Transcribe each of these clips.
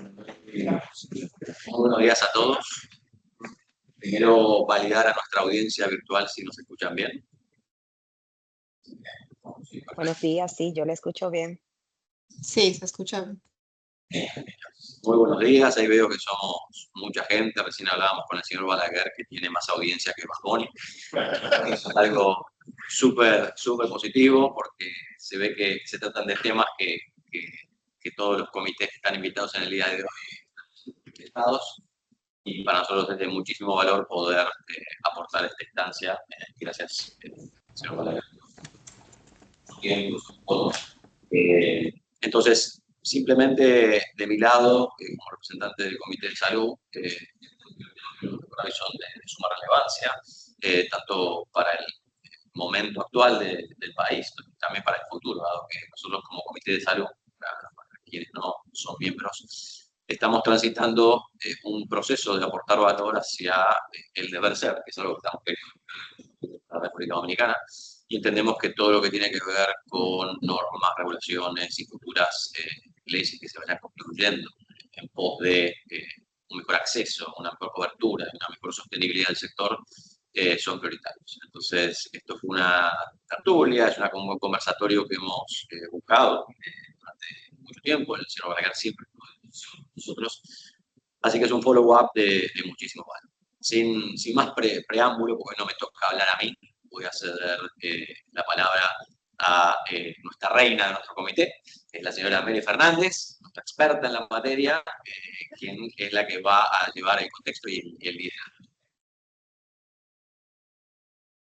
Muy buenos días a todos. Primero, validar a nuestra audiencia virtual si nos escuchan bien. Buenos días, sí, yo le escucho bien. Sí, se escucha bien. Muy buenos días, ahí veo que somos mucha gente. Recién hablábamos con el señor Balaguer, que tiene más audiencia que Bad Bunny. Es algo súper positivo, porque se ve que se tratan de temas que todos los comités que están invitados en el día de hoy están invitados. Y para nosotros es de muchísimo valor poder aportar esta instancia. Gracias, señor Balaguer. Entonces, simplemente de mi lado, como representante del Comité de Salud, para mí son de suma relevancia, tanto para el momento actual del país, también para el futuro, dado que nosotros como Comité de Salud, para quienes no son miembros, estamos transitando un proceso de aportar valor hacia el deber ser, que es algo que estamos queriendo en la República Dominicana, y entendemos que todo lo que tiene que ver con normas, regulaciones y futuras leyes que se vayan construyendo en pos de un mejor acceso, una mejor cobertura, una mejor sostenibilidad del sector, son prioritarios. Entonces, esto fue una tertulia, es un conversatorio que hemos buscado durante mucho tiempo, el señor Balaguer siempre nosotros, así que es un follow-up de muchísimo valor. Sin más preámbulo, porque no me toca hablar a mí, voy a ceder la palabra a nuestra reina de nuestro comité, que es la señora Mary Fernández, nuestra experta en la materia, quien es la que va a llevar el contexto y el liderazgo.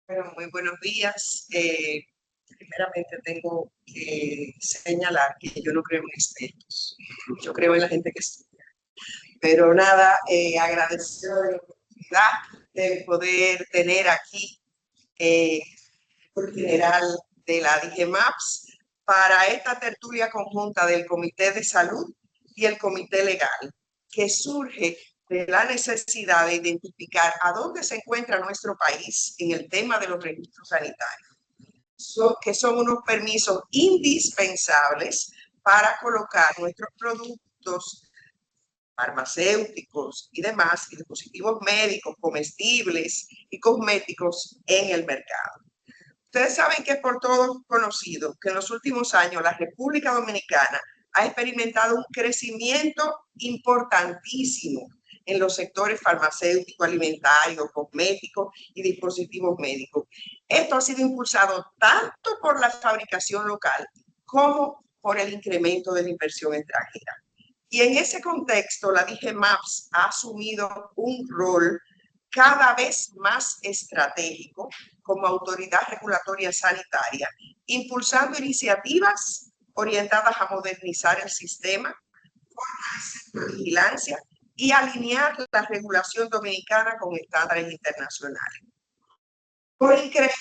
Bueno, muy buenos días. Primeramente tengo que señalar que yo no creo en expertos, yo creo en la gente que estudia. Pero nada, agradecido de la oportunidad de poder tener aquí el general de la DGMAPS para esta tertulia conjunta del Comité de Salud y el Comité Legal, que surge de la necesidad de identificar a dónde se encuentra nuestro país en el tema de los registros sanitarios, que son unos permisos indispensables para colocar nuestros productos farmacéuticos y demás, y dispositivos médicos, comestibles y cosméticos en el mercado. Ustedes saben que es por todos conocido que en los últimos años la República Dominicana ha experimentado un crecimiento importantísimo en los sectores farmacéutico, alimentario, cosmético y dispositivos médicos. Esto ha sido impulsado tanto por la fabricación local como por el incremento de la inversión extranjera. Y en ese contexto, la DGMAPS ha asumido un rol cada vez más estratégico como autoridad regulatoria sanitaria, impulsando iniciativas orientadas a modernizar el sistema, fortalecer la vigilancia y alinear la regulación dominicana con estándares internacionales. Por increíble,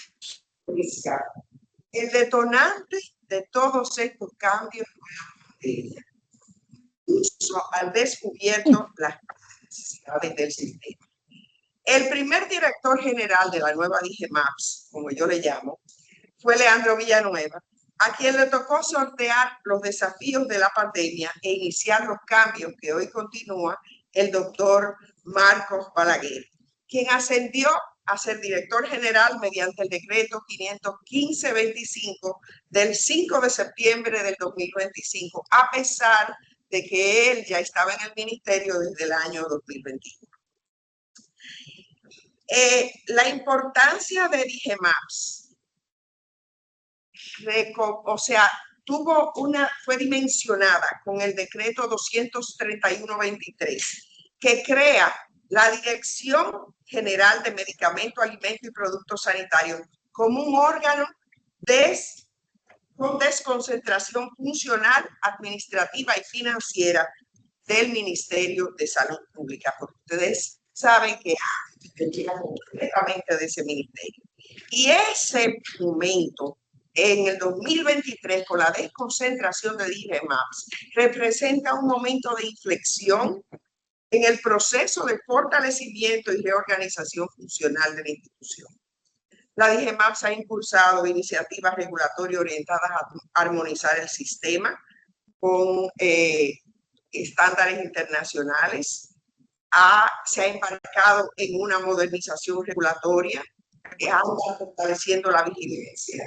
el detonante de todos estos cambios fue la pandemia. Incluso han descubierto las necesidades del sistema. El primer director general de la nueva DGMAPS, como yo le llamo, fue Leandro Villanueva, a quien le tocó sortear los desafíos de la pandemia e iniciar los cambios que hoy continúa el doctor Marcos Balaguer, quien ascendió a ser director general mediante el decreto 515-25 del 5 de septiembre del 2025, a pesar de que él ya estaba en el ministerio desde el año 2021. La importancia de DGMAPS, fue dimensionada con el decreto 231-23, que crea la Dirección General de Medicamentos, Alimentos y Productos Sanitarios como un órgano con desconcentración funcional, administrativa y financiera del Ministerio de Salud Pública, porque ustedes saben que llega completamente de ese ministerio. Y ese momento, en el 2023, con la desconcentración de DGMAPS, representa un momento de inflexión en el proceso de fortalecimiento y reorganización funcional de la institución. La DGMAPS ha impulsado iniciativas regulatorias orientadas a armonizar el sistema con estándares internacionales, se ha embarcado en una modernización regulatoria, que ha estado fortaleciendo la vigilancia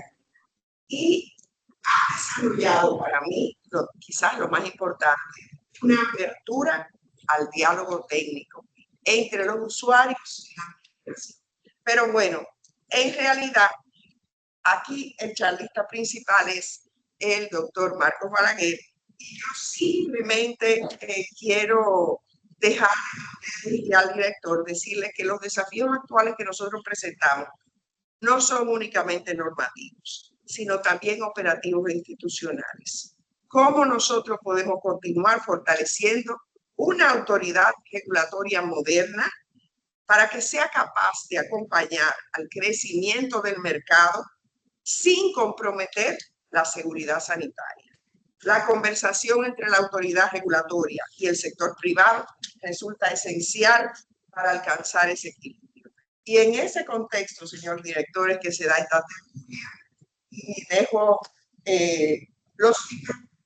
y ha desarrollado para mí, quizás lo más importante, una apertura al diálogo técnico entre los usuarios y la administración. Pero bueno, en realidad, aquí el charlista principal es el doctor Marcos Balaguer, y yo simplemente quiero dejar al director decirle que los desafíos actuales que nosotros presentamos no son únicamente normativos, sino también operativos e institucionales. ¿Cómo nosotros podemos continuar fortaleciendo una autoridad regulatoria moderna para que sea capaz de acompañar al crecimiento del mercado sin comprometer la seguridad sanitaria? La conversación entre la autoridad regulatoria y el sector privado resulta esencial para alcanzar ese equilibrio. Y en ese contexto, señor director, es que se da esta tertulia. Y dejo los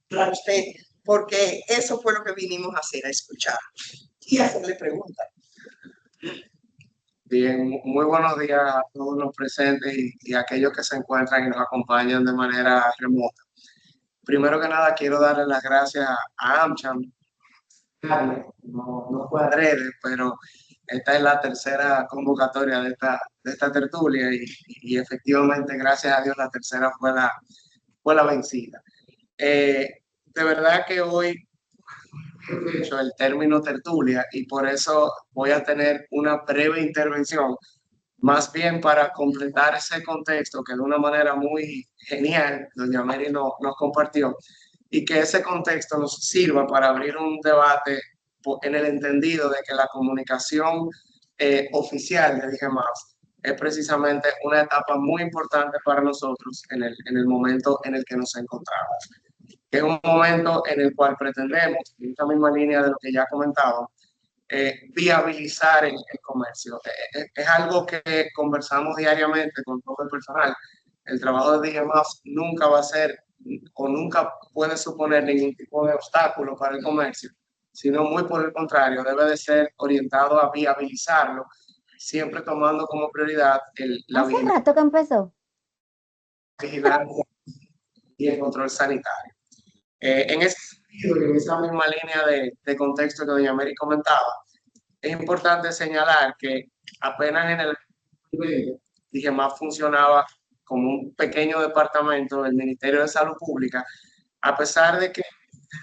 para usted, porque eso fue lo que vinimos a hacer, a escuchar y hacerle preguntas. Bien, muy buenos días a todos los presentes y a aquellos que se encuentran y nos acompañan de manera remota. Primero que nada, quiero darle las gracias a AmCham. No fue adrede, pero esta es la tercera convocatoria de esta tertulia y efectivamente, gracias a Dios, la tercera fue la vencida. De verdad que hoy he hecho el término tertulia y por eso voy a tener una breve intervención, más bien para completar ese contexto que de una manera muy genial doña Mary nos compartió, y que ese contexto nos sirva para abrir un debate en el entendido de que la comunicación oficial de DGMAPS es precisamente una etapa muy importante para nosotros en el momento en el que nos encontramos. Es un momento en el cual pretendemos, en esta misma línea de lo que ya comentaba, viabilizar el comercio. Es algo que conversamos diariamente con todo el personal. El trabajo de DGMAPS nunca va a ser o nunca puede suponer ningún tipo de obstáculo para el comercio, sino muy por el contrario, debe de ser orientado a viabilizarlo, siempre tomando como prioridad la ¿Hace rato que empezó? vigilancia y el control sanitario. En ese sentido, en esa misma línea de contexto que doña Mary comentaba, es importante señalar que apenas en el 2020, DGMAPS funcionaba como un pequeño departamento del Ministerio de Salud Pública, a pesar de que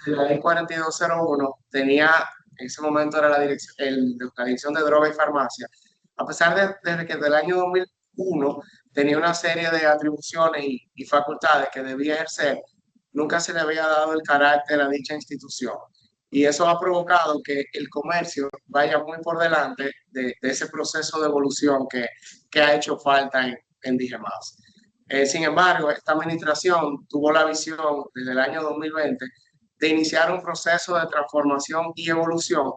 la ley 4201 tenía, en ese momento era la Dirección de Droga y Farmacia, a pesar de que desde el año 2001 tenía una serie de atribuciones y facultades que debía ejercer, nunca se le había dado el carácter a dicha institución. Y eso ha provocado que el comercio vaya muy por delante de ese proceso de evolución que ha hecho falta en DGMAPS. Sin embargo, esta administración tuvo la visión desde el año 2020 de iniciar un proceso de transformación y evolución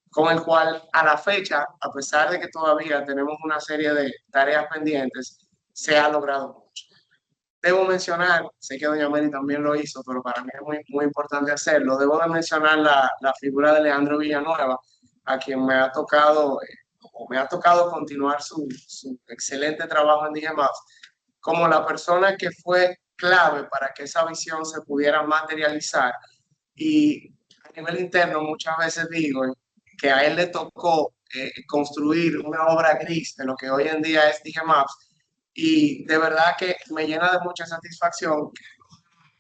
con el cual a la fecha, a pesar de que todavía tenemos una serie de tareas pendientes, se ha logrado mucho. Debo mencionar, sé que doña Mary también lo hizo, pero para mí es muy importante hacerlo, debo de mencionar la figura de Leandro Villanueva, a quien me ha tocado continuar su excelente trabajo en DGMAPS, como la persona que fue clave para que esa visión se pudiera materializar. Y a nivel interno muchas veces digo que a él le tocó construir una obra gris de lo que hoy en día es DGMAPS, y de verdad que me llena de mucha satisfacción que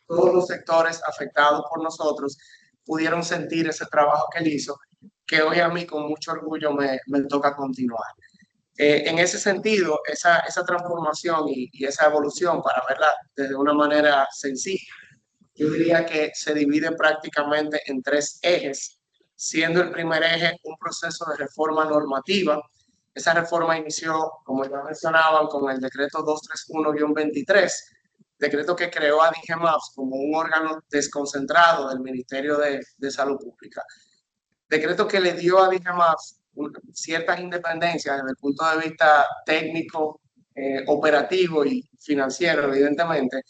todos los sectores afectados por nosotros pudieron sentir ese trabajo que él hizo, que hoy a mí con mucho orgullo me toca continuar. En ese sentido, esa transformación y esa evolución, para verla desde una manera sencilla, yo diría que se divide prácticamente en tres ejes, siendo el primer eje un proceso de reforma normativa. Esa reforma inició, como ya mencionaban, con el decreto 231-23, decreto que creó a DGMAPS como un órgano desconcentrado del Ministerio de Salud Pública. Decreto que le dio a DGMAPS ciertas independencias desde el punto de vista técnico, operativo y financiero, evidentemente.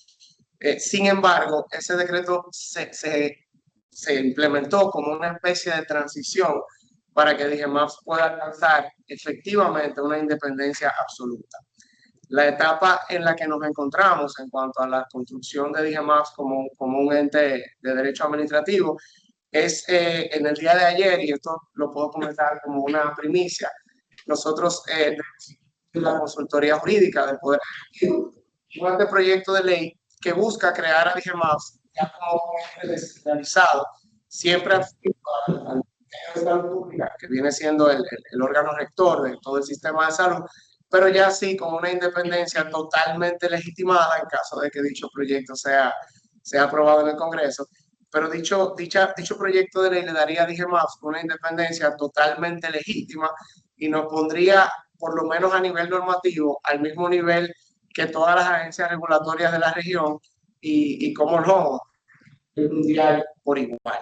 Sin embargo, ese decreto se se implementó como una especie de transición para que Digemaps pueda alcanzar efectivamente una independencia absoluta. La etapa en la que nos encontramos en cuanto a la construcción de Digemaps como un ente de derecho administrativo es en el día de ayer, y esto lo puedo comentar como una primicia. Nosotros, la consultoría jurídica del Poder Ejecutivo, este proyecto de ley que busca crear a Digemaps ya como un ente descentralizado, siempre al Ministerio de Salud Pública, que viene siendo el órgano rector de todo el sistema de salud, pero ya sí con una independencia totalmente legitimada en caso de que dicho proyecto sea aprobado en el Congreso. Pero dicho proyecto de ley le daría a Digemaps una independencia totalmente legítima y nos pondría, por lo menos a nivel normativo, al mismo nivel que todas las agencias regulatorias de la región y como no, mundial por igual.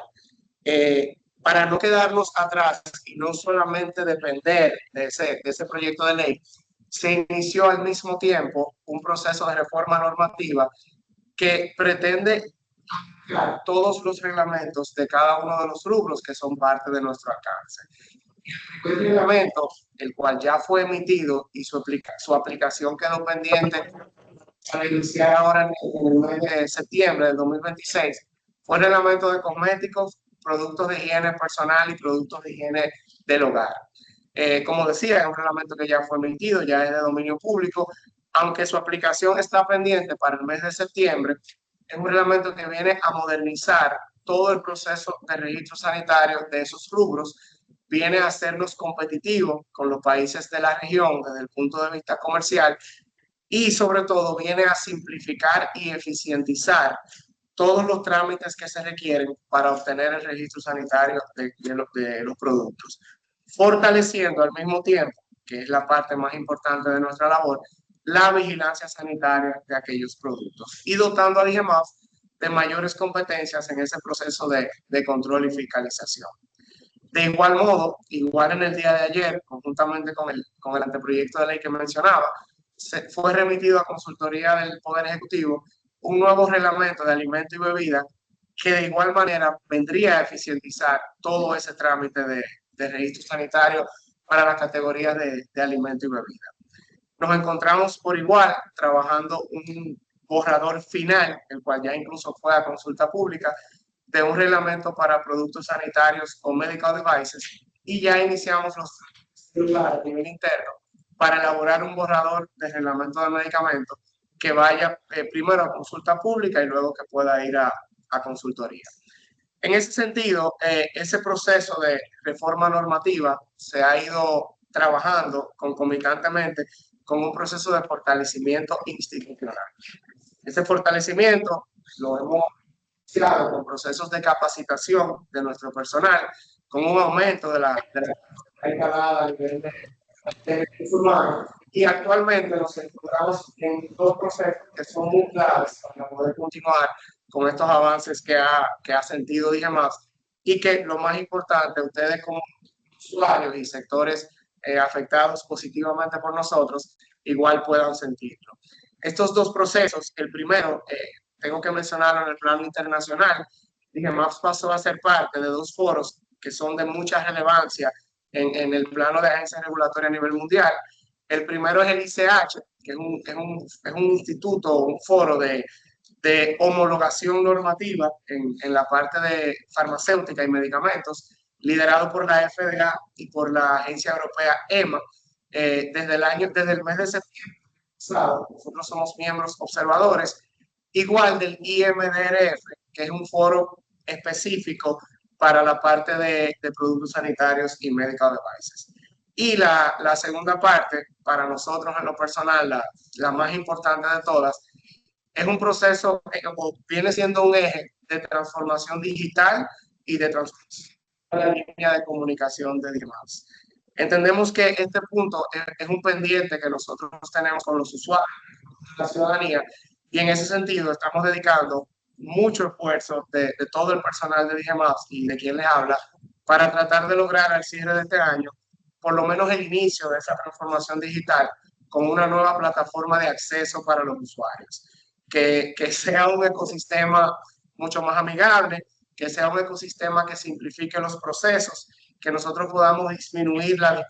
Para no quedarnos atrás y no solamente depender de ese proyecto de ley, se inició al mismo tiempo un proceso de reforma normativa que pretende cambiar todos los reglamentos de cada uno de los rubros que son parte de nuestro alcance. El reglamento, el cual ya fue emitido y su aplicación quedó pendiente para iniciar ahora en el mes de septiembre del 2026, fue el reglamento de cosméticos, productos de higiene personal y productos de higiene del hogar. Como decía, es un reglamento que ya fue emitido, ya es de dominio público, aunque su aplicación está pendiente para el mes de septiembre. Es un reglamento que viene a modernizar todo el proceso de registro sanitario de esos rubros, viene a hacernos competitivos con los países de la región desde el punto de vista comercial y sobre todo viene a simplificar y eficientizar todos los trámites que se requieren para obtener el registro sanitario de los productos, fortaleciendo al mismo tiempo, que es la parte más importante de nuestra labor, la vigilancia sanitaria de aquellos productos y dotando a Digemaps de mayores competencias en ese proceso de control y fiscalización. De igual modo, igual en el día de ayer, conjuntamente con el anteproyecto de ley que mencionaba, fue remitido a consultoría del Poder Ejecutivo un nuevo reglamento de alimento y bebida que de igual manera vendría a eficientizar todo ese trámite de registro sanitario para las categorías de alimento y bebida. Nos encontramos por igual trabajando un borrador final, el cual ya incluso fue a consulta pública, de un reglamento para productos sanitarios o medical devices, y ya iniciamos los a nivel interno para elaborar un borrador de reglamento de medicamentos que vaya primero a consulta pública y luego que pueda ir a consultoría. En ese sentido, ese proceso de reforma normativa se ha ido trabajando concomitantemente con un proceso de fortalecimiento institucional. Ese fortalecimiento lo hemos iniciado con procesos de capacitación de nuestro personal, con un aumento de la escalada a nivel de recursos humanos, y actualmente nos encontramos en dos procesos que son muy claves para poder continuar con estos avances que ha sentido Digemaps y que lo más importante, ustedes como usuarios y sectores afectados positivamente por nosotros, igual puedan sentirlo. Estos dos procesos, el primero, tengo que mencionarlo en el plano internacional, Digemaps pasó a ser parte de dos foros que son de mucha relevancia en el plano de agencias regulatorias a nivel mundial. El primero es el ICH, que es un instituto, un foro de homologación normativa en la parte de farmacéutica y medicamentos, liderado por la FDA y por la agencia europea EMA. Desde el mes de septiembre pasado, nosotros somos miembros observadores, igual del IMDRF, que es un foro específico para la parte de productos sanitarios y medical devices. Y la segunda parte, para nosotros en lo personal, la más importante de todas, es un proceso que viene siendo un eje de transformación digital y de transformación de la línea de comunicación de Digemaps. Entendemos que este punto es un pendiente que nosotros tenemos con los usuarios, la ciudadanía, y en ese sentido estamos dedicando mucho esfuerzo de todo el personal de Digemaps y de quien les habla para tratar de lograr al cierre de este año por lo menos el inicio de esa transformación digital con una nueva plataforma de acceso para los usuarios, que sea un ecosistema mucho más amigable, que sea un ecosistema que simplifique los procesos, que nosotros podamos disminuir la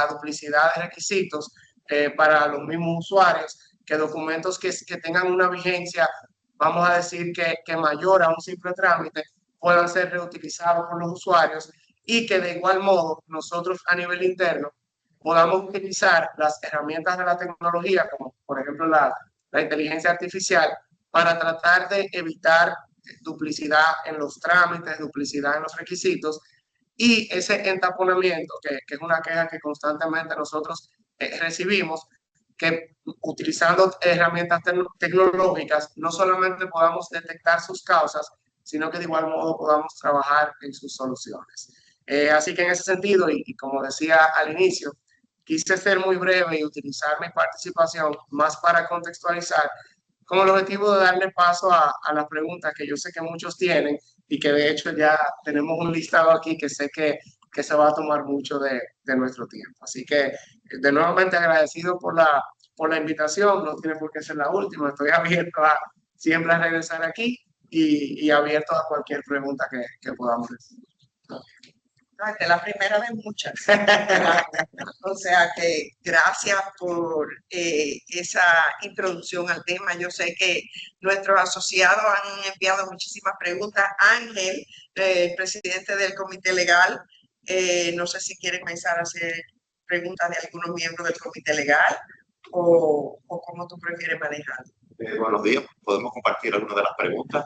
duplicidad de requisitos para los mismos usuarios, que documentos que tengan una vigencia, vamos a decir que mayor a un simple trámite, puedan ser reutilizados por los usuarios, y que de igual modo nosotros a nivel interno podamos utilizar las herramientas de la tecnología, como por ejemplo la inteligencia artificial, para tratar de evitar duplicidad en los trámites, duplicidad en los requisitos, y ese entaponamiento, que es una queja que constantemente nosotros recibimos, que utilizando herramientas tecnológicas no solamente podamos detectar sus causas, sino que de igual modo podamos trabajar en sus soluciones. Así que en ese sentido, y como decía al inicio, quise ser muy breve y utilizar mi participación más para contextualizar, con el objetivo de darle paso a las preguntas que yo sé que muchos tienen, y que de hecho ya tenemos un listado aquí que sé que se va a tomar mucho de nuestro tiempo. Así que de nuevamente agradecido por la invitación. No tiene por qué ser la última, estoy abierto siempre a regresar aquí, y abierto a cualquier pregunta que podamos recibir. No, esta es la primera de muchas. O sea que gracias por esa introducción al tema. Yo sé que nuestros asociados han enviado muchísimas preguntas. Ángel, presidente del comité legal, no sé si quiere comenzar a hacer preguntas de algunos miembros del comité legal o cómo tú prefieres manejar. Buenos días, podemos compartir algunas de las preguntas.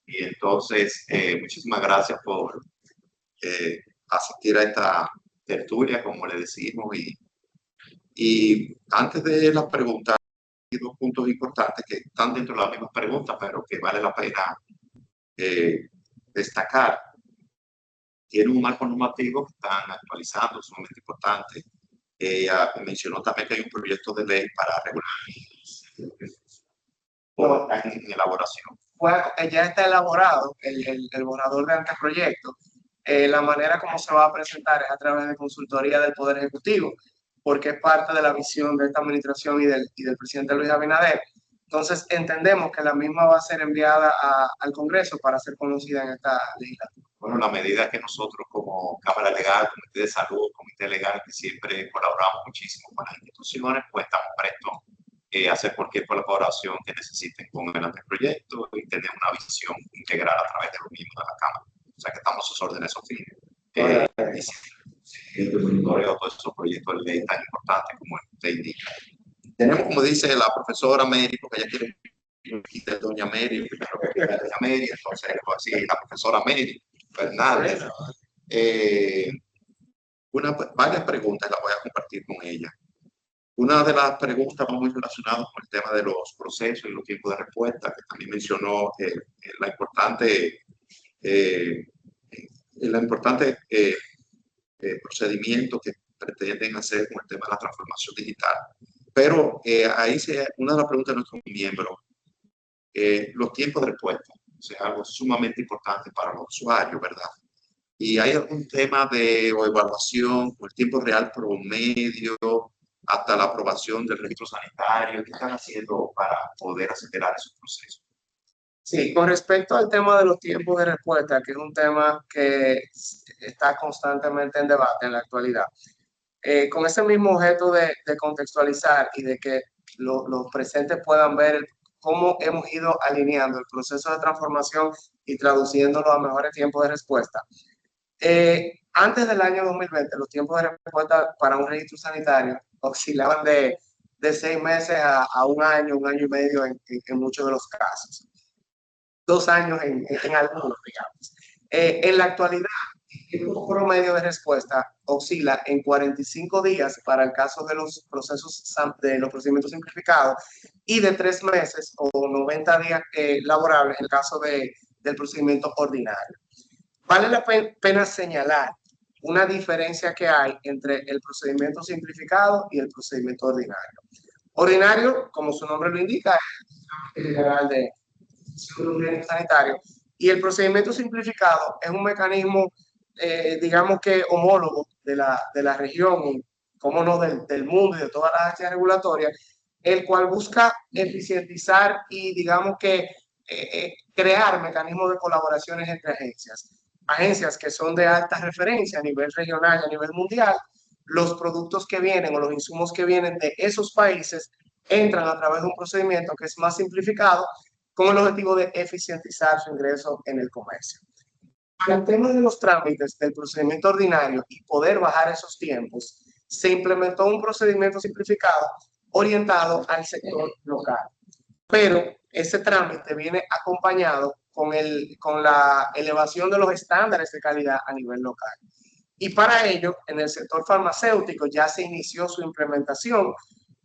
Y entonces, muchísimas gracias por asistir a esta tertulia, como le decimos, y antes de las preguntas, hay dos puntos importantes que están dentro de las mismas preguntas, pero que vale la pena destacar. Tienen un marco normativo que están actualizando, sumamente importante. Mencionó también que hay un proyecto de ley para regular en elaboración. Ya está elaborado el borrador de anteproyecto. La manera como se va a presentar es a través de consultoría del Poder Ejecutivo, porque es parte de la visión de esta administración y del presidente Luis Abinader. Entonces, entendemos que la misma va a ser enviada al Congreso para ser conocida en esta legislatura. Bueno, la medida que nosotros como Cámara Legal, Comité de Salud, Comité Legal, que siempre colaboramos muchísimo con las instituciones, pues estamos prestos a hacer cualquier colaboración que necesiten con el anteproyecto y tener una visión integral a través de lo mismo de la Cámara. O sea que estamos a sus órdenes, fines. El monitoreo de todos esos proyectos de ley tan importantes como usted indica. Tenemos, como dice la profesora Mary, porque ella quiere quitar doña Mary, primero que quitar doña Mary, entonces le voy a decir la profesora Mary Fernández. Varias preguntas las voy a compartir con ella. Una de las preguntas va muy relacionada con el tema de los procesos y los tiempos de respuesta, que también mencionó la importante procedimiento que pretenden hacer con el tema de la transformación digital. Pero ahí una de las preguntas de nuestros miembros, los tiempos de respuesta, o sea, algo sumamente importante para los usuarios, ¿verdad? ¿Y hay algún tema o evaluación con el tiempo real promedio hasta la aprobación del registro sanitario? ¿Qué están haciendo para poder acelerar esos procesos? Sí, con respecto al tema de los tiempos de respuesta, que es un tema que está constantemente en debate en la actualidad, con ese mismo objeto de contextualizar y de que los presentes puedan ver cómo hemos ido alineando el proceso de transformación y traduciéndolo a mejores tiempos de respuesta. Antes del año 2020, los tiempos de respuesta para un registro sanitario oscilaban de 6 meses a un año y medio en muchos de los casos. 2 años en algunos, digamos. En la actualidad, el promedio de respuesta oscila en 45 días para el caso de los procedimientos simplificados, y de 3 meses o 90 días laborables en el caso del procedimiento ordinario. Vale la pena señalar una diferencia que hay entre el procedimiento simplificado y el procedimiento ordinario. Ordinario, como su nombre lo indica, es el general de sanitario, y el procedimiento simplificado es un mecanismo, digamos que homólogo de la región y, como no, del mundo y de todas las agencias regulatorias, el cual busca eficientizar y, digamos que, crear mecanismos de colaboraciones entre agencias que son de alta referencia a nivel regional y a nivel mundial. Los productos que vienen o los insumos que vienen de esos países entran a través de un procedimiento que es más simplificado con el objetivo de eficientizar su ingreso en el comercio. Para el tema de los trámites del procedimiento ordinario y poder bajar esos tiempos, se implementó un procedimiento simplificado orientado al sector local. Pero ese trámite viene acompañado con la elevación de los estándares de calidad a nivel local. Y para ello, en el sector farmacéutico ya se inició su implementación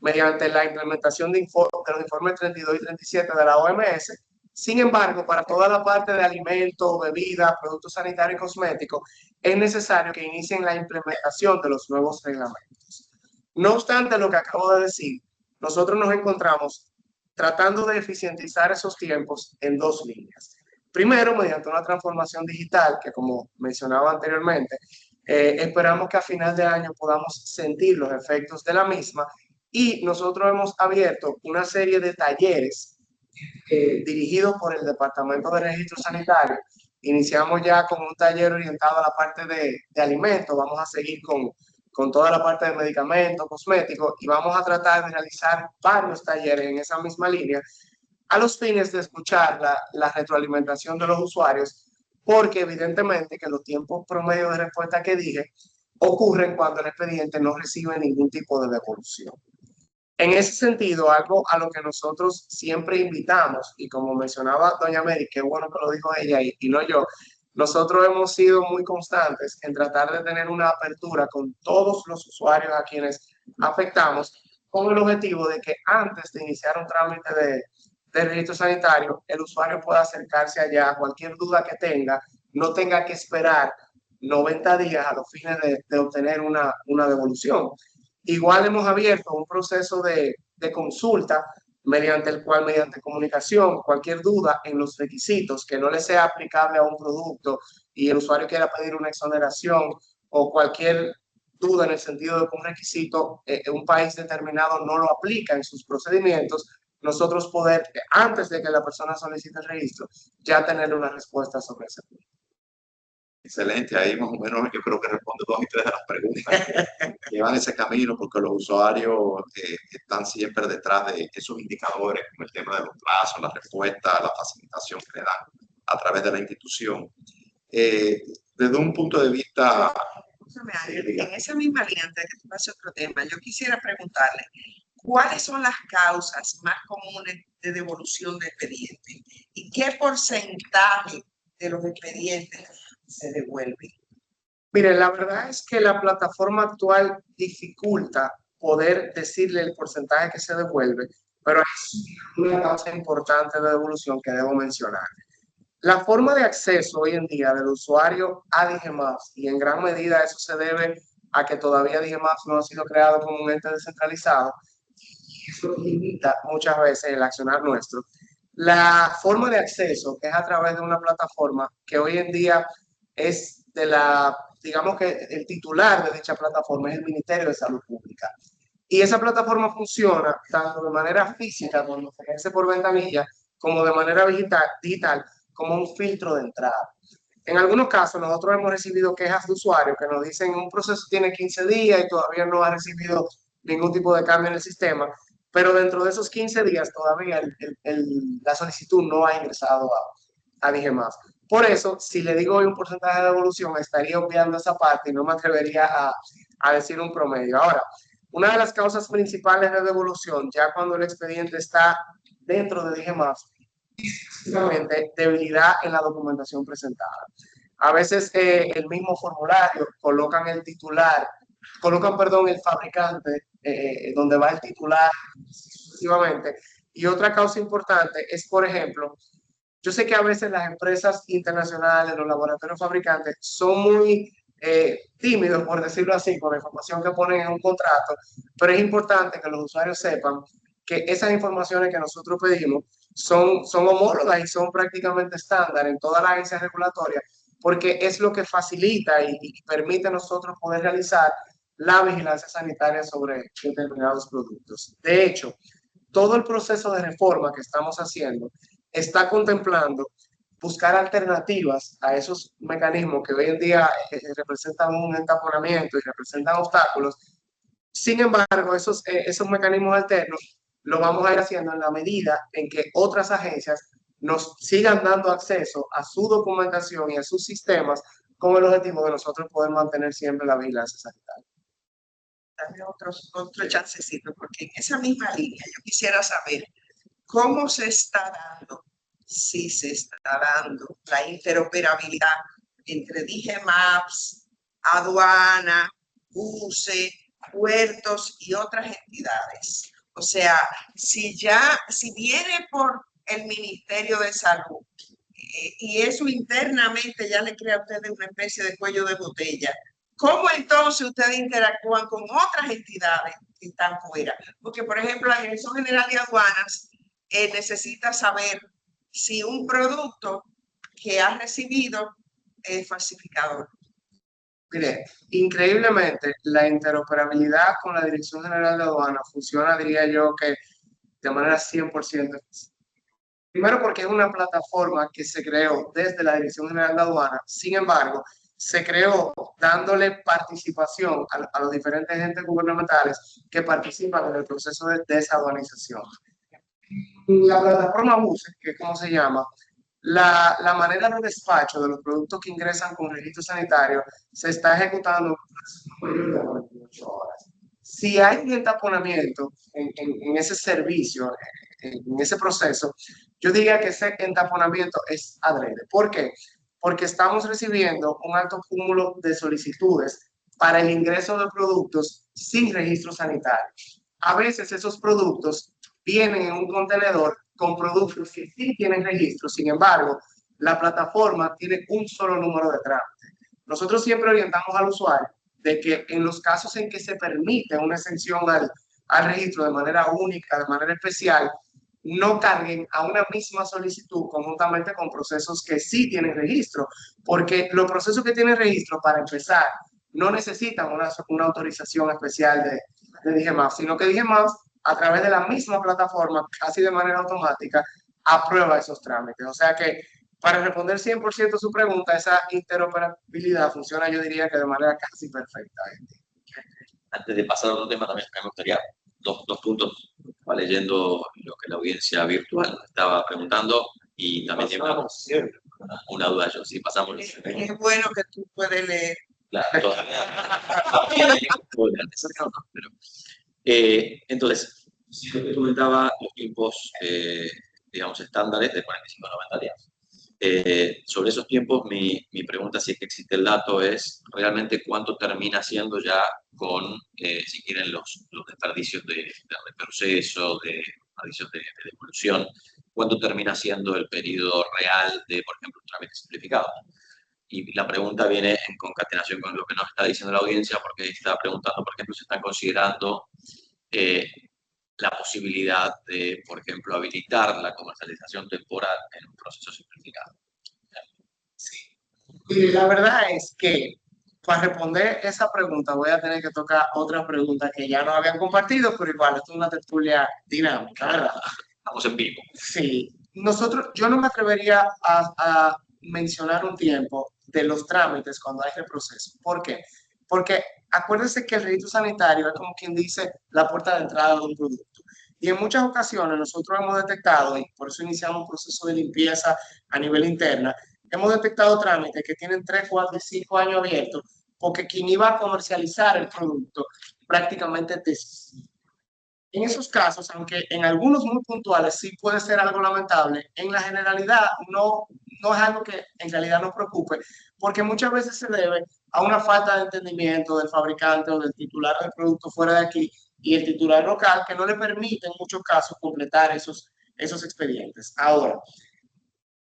mediante la implementación de los informes 32 y 37 de la OMS. Sin embargo, para toda la parte de alimentos, bebidas, productos sanitarios y cosméticos, es necesario que inicien la implementación de los nuevos reglamentos. No obstante lo que acabo de decir, nosotros nos encontramos tratando de eficientizar esos tiempos en dos líneas. Primero, mediante una transformación digital, que como mencionaba anteriormente, esperamos que a final de año podamos sentir los efectos de la misma, y nosotros hemos abierto una serie de talleres dirigidos por el Departamento de Registro Sanitario. Iniciamos ya con un taller orientado a la parte de alimentos, vamos a seguir con toda la parte de medicamentos, cosméticos, y vamos a tratar de realizar varios talleres en esa misma línea a los fines de escuchar la retroalimentación de los usuarios, porque evidentemente que los tiempos promedio de respuesta que dije ocurren cuando el expediente no recibe ningún tipo de devolución. En ese sentido, algo a lo que nosotros siempre invitamos, y como mencionaba doña Mary, qué bueno que lo dijo ella y no yo, nosotros hemos sido muy constantes en tratar de tener una apertura con todos los usuarios a quienes afectamos, con el objetivo de que antes de iniciar un trámite de registro sanitario, el usuario pueda acercarse allá, cualquier duda que tenga, no tenga que esperar 90 días a los fines de obtener una devolución. Igual hemos abierto un proceso de consulta mediante el cual, mediante comunicación, cualquier duda en los requisitos que no le sea aplicable a un producto y el usuario quiera pedir una exoneración, o cualquier duda en el sentido de que un requisito un país determinado no lo aplica en sus procedimientos, nosotros poder, antes de que la persona solicite el registro, ya tener una respuesta sobre ese punto. Excelente, ahí más o menos yo creo que responde 2 y 3 de las preguntas que van ese camino, porque los usuarios están siempre detrás de esos indicadores, como el tema de los plazos, la respuesta, la facilitación que le dan a través de la institución. Desde un punto de vista... En esa misma línea, antes de que tú pases otro tema, yo quisiera preguntarle, ¿cuáles son las causas más comunes de devolución de expedientes? ¿Y qué porcentaje de los expedientes se devuelven? Miren, la verdad es que la plataforma actual dificulta poder decirle el porcentaje que se devuelve, pero es una causa importante de devolución que debo mencionar. La forma de acceso hoy en día del usuario a DIGEMAS, y en gran medida eso se debe a que todavía DIGEMAS no ha sido creado como un ente descentralizado, y eso limita muchas veces el accionar nuestro. La forma de acceso es a través de una plataforma que hoy en día es digamos que el titular de dicha plataforma es el Ministerio de Salud Pública. Y esa plataforma funciona tanto de manera física, cuando se ejerce por ventanilla, como de manera digital, como un filtro de entrada. En algunos casos, nosotros hemos recibido quejas de usuarios que nos dicen un proceso tiene 15 días y todavía no ha recibido ningún tipo de cambio en el sistema, pero dentro de esos 15 días todavía la solicitud no ha ingresado a DIGEMAS. Por eso, si le digo hoy un porcentaje de devolución, estaría obviando esa parte y no me atrevería a decir un promedio. Ahora, una de las causas principales de devolución, ya cuando el expediente está dentro de DIGEMAS, precisamente debilidad en la documentación presentada. A veces el mismo formulario colocan el fabricante donde va el titular sucesivamente. Y otra causa importante es, por ejemplo, yo sé que a veces las empresas internacionales, los laboratorios fabricantes son muy tímidos, por decirlo así, con la información que ponen en un contrato, pero es importante que los usuarios sepan que esas informaciones que nosotros pedimos son homólogas y son prácticamente estándar en todas las agencias regulatorias, porque es lo que facilita y permite a nosotros poder realizar la vigilancia sanitaria sobre determinados productos. De hecho, todo el proceso de reforma que estamos haciendo está contemplando buscar alternativas a esos mecanismos que hoy en día representan un entaponamiento y representan obstáculos. Sin embargo, esos mecanismos alternos lo vamos a ir haciendo en la medida en que otras agencias nos sigan dando acceso a su documentación y a sus sistemas con el objetivo de nosotros poder mantener siempre la vigilancia sanitaria. Dame otro chancecito, porque en esa misma línea yo quisiera saber cómo se está dando, si se está dando la interoperabilidad entre DGMAPS, aduana, UCE, puertos y otras entidades. O sea, si viene por el Ministerio de Salud y eso internamente ya le crea a ustedes una especie de cuello de botella, ¿cómo entonces ustedes interactúan con otras entidades que están fuera? Porque, por ejemplo, la Dirección General de Aduanas necesita saber si un producto que ha recibido es falsificador. Mire, increíblemente, la interoperabilidad con la Dirección General de Aduanas funciona, diría yo, que de manera 100%. Primero porque es una plataforma que se creó desde la Dirección General de Aduanas, sin embargo, se creó dándole participación a los diferentes entes gubernamentales que participan en el proceso de desaduanización. La plataforma UCE, que es como se llama, la manera de despacho de los productos que ingresan con registro sanitario se está ejecutando en 48 horas. Si hay un entaponamiento en ese servicio, en ese proceso, yo diría que ese entaponamiento es adrede. ¿Por qué? Porque estamos recibiendo un alto cúmulo de solicitudes para el ingreso de productos sin registro sanitario. A veces esos productos vienen en un contenedor con productos que sí tienen registro, sin embargo, la plataforma tiene un solo número de trámite. Nosotros siempre orientamos al usuario de que en los casos en que se permite una exención al registro de manera única, de manera especial, no carguen a una misma solicitud conjuntamente con procesos que sí tienen registro, porque los procesos que tienen registro, para empezar, no necesitan una autorización especial de DGMAPS, sino que DGMAPS, a través de la misma plataforma, casi de manera automática, aprueba esos trámites. O sea que, para responder 100% su pregunta, esa interoperabilidad funciona, yo diría que de manera casi perfecta. Antes de pasar a otro tema, también me gustaría dos puntos. Estaba leyendo lo que la audiencia virtual nos estaba preguntando y también tiene una duda yo. Si pasamos. Es bueno que tú puedes leer. Claro, pero, entonces, si lo que comentaba, los tiempos, digamos, estándares de 45 a 90 días. Sobre esos tiempos, mi pregunta, si es que existe el dato, es realmente cuánto termina siendo ya con, si quieren, los desperdicios de proceso, de desperdicios de devolución, cuánto termina siendo el periodo real de, por ejemplo, un trámite simplificado. Y la pregunta viene en concatenación con lo que nos está diciendo la audiencia, porque está preguntando, por ejemplo, si están considerando la posibilidad de, por ejemplo, habilitar la comercialización temporal en un proceso simplificado. Sí. Y la verdad es que para responder esa pregunta voy a tener que tocar otra pregunta que ya no habían compartido, pero igual, esto es una tertulia dinámica, ¿verdad? Estamos en vivo. Sí. Yo no me atrevería a mencionar un tiempo de los trámites cuando hay el proceso. ¿Por qué? Porque acuérdense que el registro sanitario es como quien dice la puerta de entrada de un producto. Y en muchas ocasiones nosotros hemos detectado, y por eso iniciamos un proceso de limpieza a nivel interna, hemos detectado trámites que tienen 3, 4 y 5 años abiertos, porque quien iba a comercializar el producto prácticamente en esos casos, aunque en algunos muy puntuales sí puede ser algo lamentable, en la generalidad no es algo que en realidad nos preocupe, porque muchas veces se debe a una falta de entendimiento del fabricante o del titular del producto fuera de aquí y el titular local que no le permite en muchos casos completar esos expedientes. Ahora,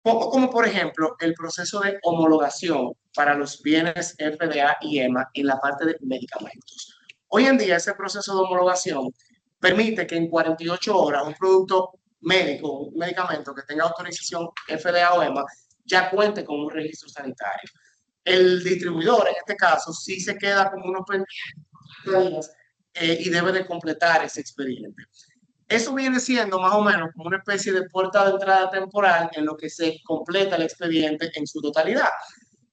como por ejemplo el proceso de homologación para los bienes FDA y EMA en la parte de medicamentos. Hoy en día ese proceso de homologación permite que en 48 horas un producto médico, un medicamento que tenga autorización FDA o EMA, ya cuente con un registro sanitario. El distribuidor, en este caso, sí se queda con unos pendientes y debe de completar ese expediente. Eso viene siendo más o menos como una especie de puerta de entrada temporal en lo que se completa el expediente en su totalidad.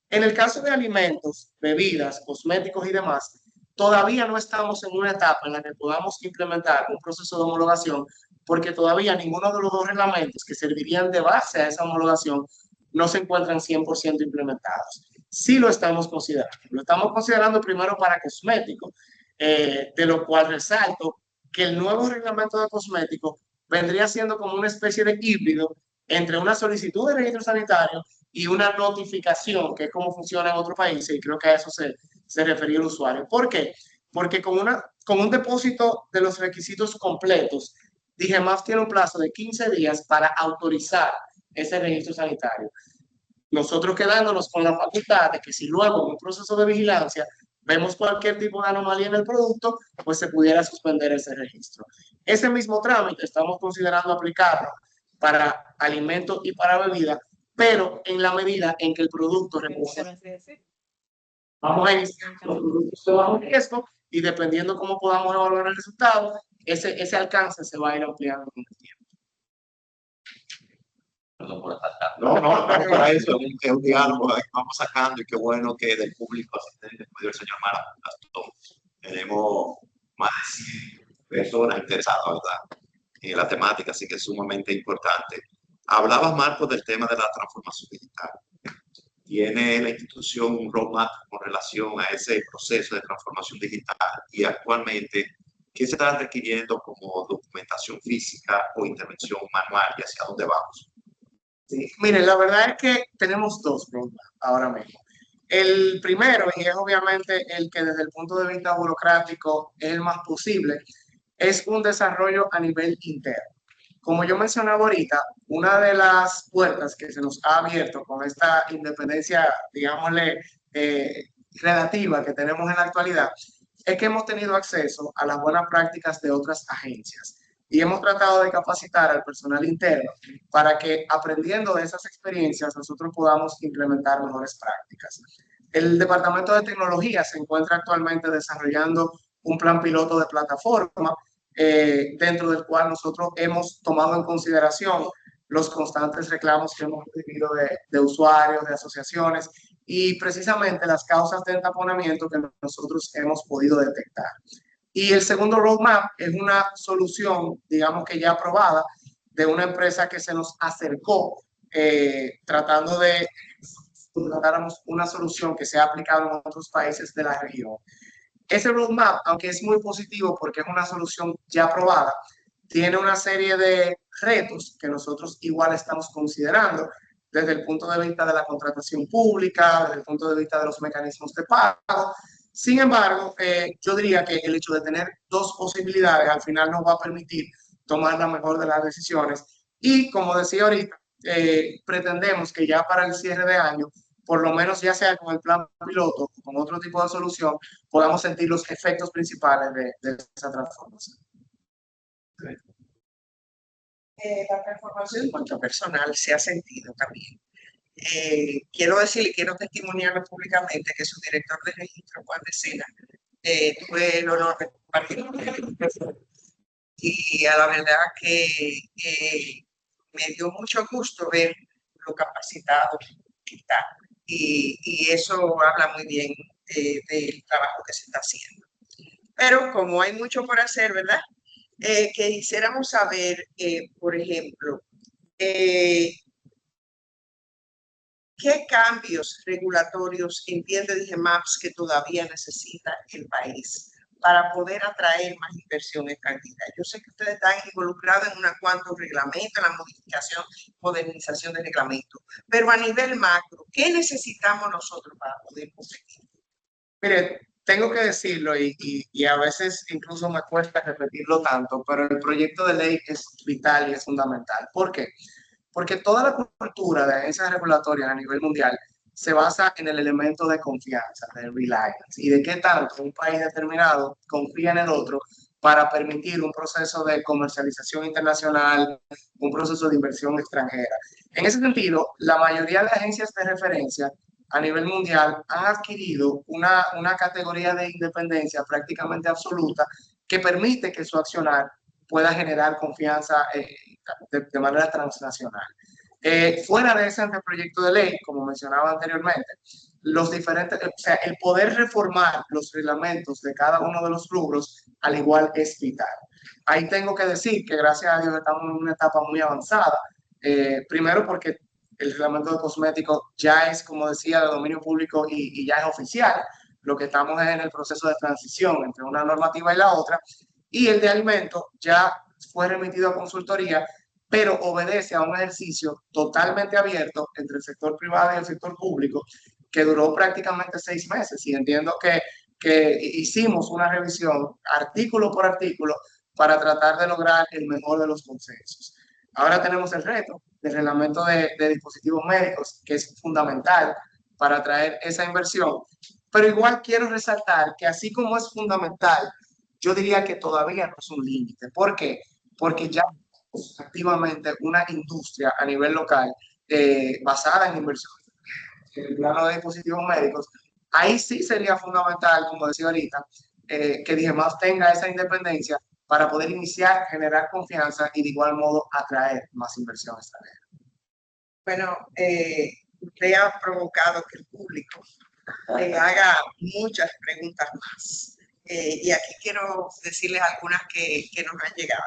En el caso de alimentos, bebidas, cosméticos y demás, todavía no estamos en una etapa en la que podamos implementar un proceso de homologación porque todavía ninguno de los dos reglamentos que servirían de base a esa homologación no se encuentran 100% implementados. Sí lo estamos considerando. Lo estamos considerando primero para cosméticos, de lo cual resalto que el nuevo reglamento de cosméticos vendría siendo como una especie de híbrido entre una solicitud de registro sanitario y una notificación, que es como funciona en otros países, y creo que a eso se refería el usuario. ¿Por qué? Porque con un depósito de los requisitos completos, DIGEMAF tiene un plazo de 15 días para autorizar ese registro sanitario. Nosotros quedándonos con la facultad de que si luego en un proceso de vigilancia vemos cualquier tipo de anomalía en el producto, pues se pudiera suspender ese registro. Ese mismo trámite estamos considerando aplicarlo para alimentos y para bebidas, pero en la medida en que el producto vamos a iniciar los productos de bajo riesgo y dependiendo cómo podamos evaluar el resultado, ese alcance se va a ir ampliando con el tiempo. Perdón por atar. No, para eso es un diálogo que vamos sacando y qué bueno que del público asistente, después del señor Mara, tenemos más de 100 personas interesadas, ¿verdad?, en la temática, así que es sumamente importante. Hablabas, Marco, del tema de la transformación digital. ¿Tiene la institución un roadmap con relación a ese proceso de transformación digital? Y actualmente, ¿qué se está requiriendo como documentación física o intervención manual y hacia dónde vamos? Sí, miren, la verdad es que tenemos dos roadmaps ahora mismo. El primero, y es obviamente el que desde el punto de vista burocrático es el más posible, es un desarrollo a nivel interno. Como yo mencionaba ahorita, una de las puertas que se nos ha abierto con esta independencia, digámosle, relativa que tenemos en la actualidad, es que hemos tenido acceso a las buenas prácticas de otras agencias y hemos tratado de capacitar al personal interno para que aprendiendo de esas experiencias nosotros podamos implementar mejores prácticas. El Departamento de Tecnología se encuentra actualmente desarrollando un plan piloto de plataforma dentro del cual nosotros hemos tomado en consideración los constantes reclamos que hemos recibido de usuarios, de asociaciones y precisamente las causas de entaponamiento que nosotros hemos podido detectar. Y el segundo roadmap es una solución, digamos que ya aprobada, de una empresa que se nos acercó tratando de tratáramos una solución que se ha aplicado en otros países de la región. Ese roadmap, aunque es muy positivo porque es una solución ya aprobada, tiene una serie de retos que nosotros igual estamos considerando desde el punto de vista de la contratación pública, desde el punto de vista de los mecanismos de pago. Sin embargo, yo diría que el hecho de tener dos posibilidades al final nos va a permitir tomar la mejor de las decisiones y, como decía ahorita, pretendemos que ya para el cierre de año, por lo menos ya sea con el plan piloto o con otro tipo de solución, podamos sentir los efectos principales de esa transformación. La transformación en cuanto personal se ha sentido también. Quiero decirle, quiero testimoniarlo públicamente que su director de registro, Juan de Sena, tuve el honor de compartir con él. Y a la verdad que me dio mucho gusto ver lo capacitado que está. Y eso habla muy bien del trabajo que se está haciendo. Pero como hay mucho por hacer, ¿verdad? Que quisiéramos saber, por ejemplo, ¿qué cambios regulatorios entiende DIGEMAF que todavía necesita el país para poder atraer más inversión extranjera? Yo sé que ustedes están involucrados en unos cuantos reglamentos, la modificación, modernización de reglamentos, pero a nivel macro, ¿qué necesitamos nosotros para poder competir? Mire, tengo que decirlo y a veces incluso me cuesta repetirlo tanto, pero el proyecto de ley es vital y es fundamental. ¿Por qué? Porque toda la cultura de agencias regulatorias a nivel mundial se basa en el elemento de confianza, de reliance, y de qué tanto un país determinado confía en el otro para permitir un proceso de comercialización internacional, un proceso de inversión extranjera. En ese sentido, la mayoría de agencias de referencia a nivel mundial han adquirido una categoría de independencia prácticamente absoluta que permite que su accionar pueda generar confianza de manera transnacional. Fuera de ese anteproyecto de ley, como mencionaba anteriormente, los diferentes, o sea, el poder reformar los reglamentos de cada uno de los rubros, al igual es vital. Ahí tengo que decir que gracias a Dios estamos en una etapa muy avanzada. Primero porque el reglamento de cosméticos ya es, como decía, de dominio público y ya es oficial. Lo que estamos es en el proceso de transición entre una normativa y la otra. Y el de alimentos ya fue remitido a consultoría, pero obedece a un ejercicio totalmente abierto entre el sector privado y el sector público, que duró prácticamente 6 meses. Y entiendo que hicimos una revisión artículo por artículo para tratar de lograr el mejor de los consensos. Ahora tenemos el reto del reglamento de dispositivos médicos, que es fundamental para atraer esa inversión. Pero igual quiero resaltar que así como es fundamental, yo diría que todavía no es un límite. ¿Por qué? Porque ya activamente una industria a nivel local basada en inversión en el plano de dispositivos médicos. Ahí sí sería fundamental, como decía ahorita, que DIGEMAF tenga esa independencia para poder iniciar, generar confianza y de igual modo atraer más inversión extranjera. Bueno, usted ha provocado que el público le haga muchas preguntas más. Y aquí quiero decirles algunas que nos han llegado.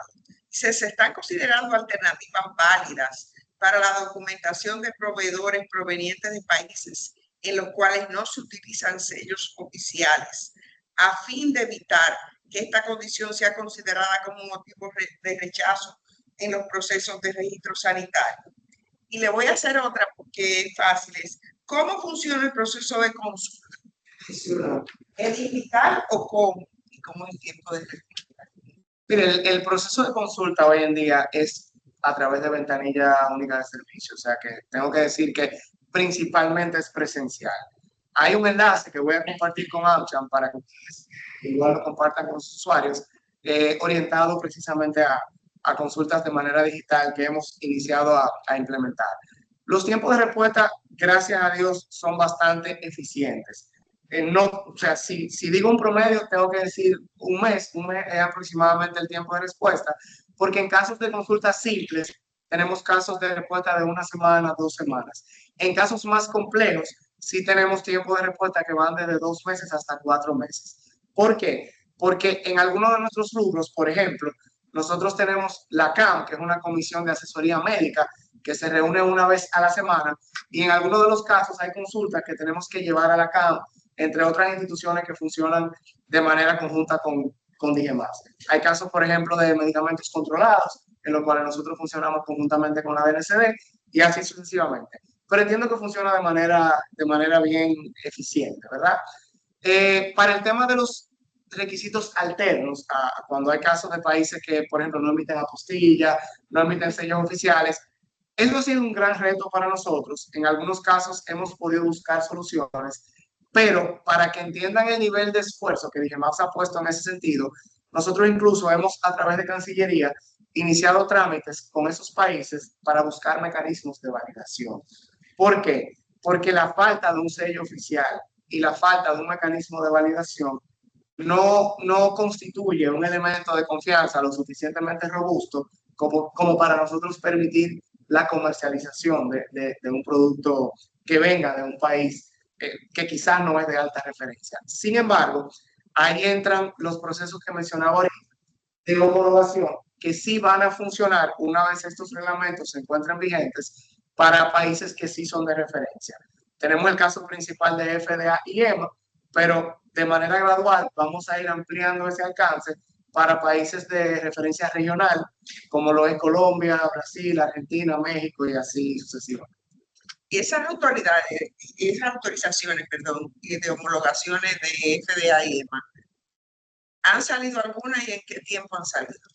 Se están considerando alternativas válidas para la documentación de proveedores provenientes de países en los cuales no se utilizan sellos oficiales, a fin de evitar que esta condición sea considerada como motivo de rechazo en los procesos de registro sanitario. Y le voy a hacer otra porque es fácil. ¿Cómo funciona el proceso de consulta? ¿Es digital o cómo? ¿Y cómo es el tiempo de registro? Mire, el proceso de consulta hoy en día es a través de ventanilla única de servicio, o sea que tengo que decir que principalmente es presencial. Hay un enlace que voy a compartir con AmCham para que ustedes igual lo compartan con los usuarios, orientado precisamente a consultas de manera digital que hemos iniciado a implementar. Los tiempos de respuesta, gracias a Dios, son bastante eficientes. No, o sea, si digo un promedio, tengo que decir un mes es aproximadamente el tiempo de respuesta, porque en casos de consultas simples, tenemos casos de respuesta de 1 semana, 2 semanas. En casos más complejos, sí tenemos tiempo de respuesta que van desde 2 meses hasta 4 meses. ¿Por qué? Porque en algunos de nuestros rubros, por ejemplo, nosotros tenemos la CAM, que es una comisión de asesoría médica, que se reúne una vez a la semana, y en algunos de los casos hay consultas que tenemos que llevar a la CAM, entre otras instituciones que funcionan de manera conjunta con DIGEMAF. Hay casos, por ejemplo, de medicamentos controlados, en los cuales nosotros funcionamos conjuntamente con la DNCD, y así sucesivamente. Pero entiendo que funciona de manera bien eficiente, ¿verdad? Para el tema de los requisitos alternos, cuando hay casos de países que, por ejemplo, no emiten apostilla, no emiten sellos oficiales, eso ha sido un gran reto para nosotros. En algunos casos hemos podido buscar soluciones, pero para que entiendan el nivel de esfuerzo que DIGEMAF ha puesto en ese sentido, nosotros incluso hemos, a través de Cancillería, iniciado trámites con esos países para buscar mecanismos de validación. ¿Por qué? Porque la falta de un sello oficial y la falta de un mecanismo de validación no constituye un elemento de confianza lo suficientemente robusto como para nosotros permitir la comercialización de un producto que venga de un país que quizás no es de alta referencia. Sin embargo, ahí entran los procesos que mencionaba ahorita de homologación, que sí van a funcionar una vez estos reglamentos se encuentren vigentes para países que sí son de referencia. Tenemos el caso principal de FDA y EMA, pero de manera gradual vamos a ir ampliando ese alcance para países de referencia regional, como lo es Colombia, Brasil, Argentina, México y así sucesivamente. Y esas autorizaciones, de homologaciones de FDA y EMA, ¿han salido algunas y en qué tiempo han salido?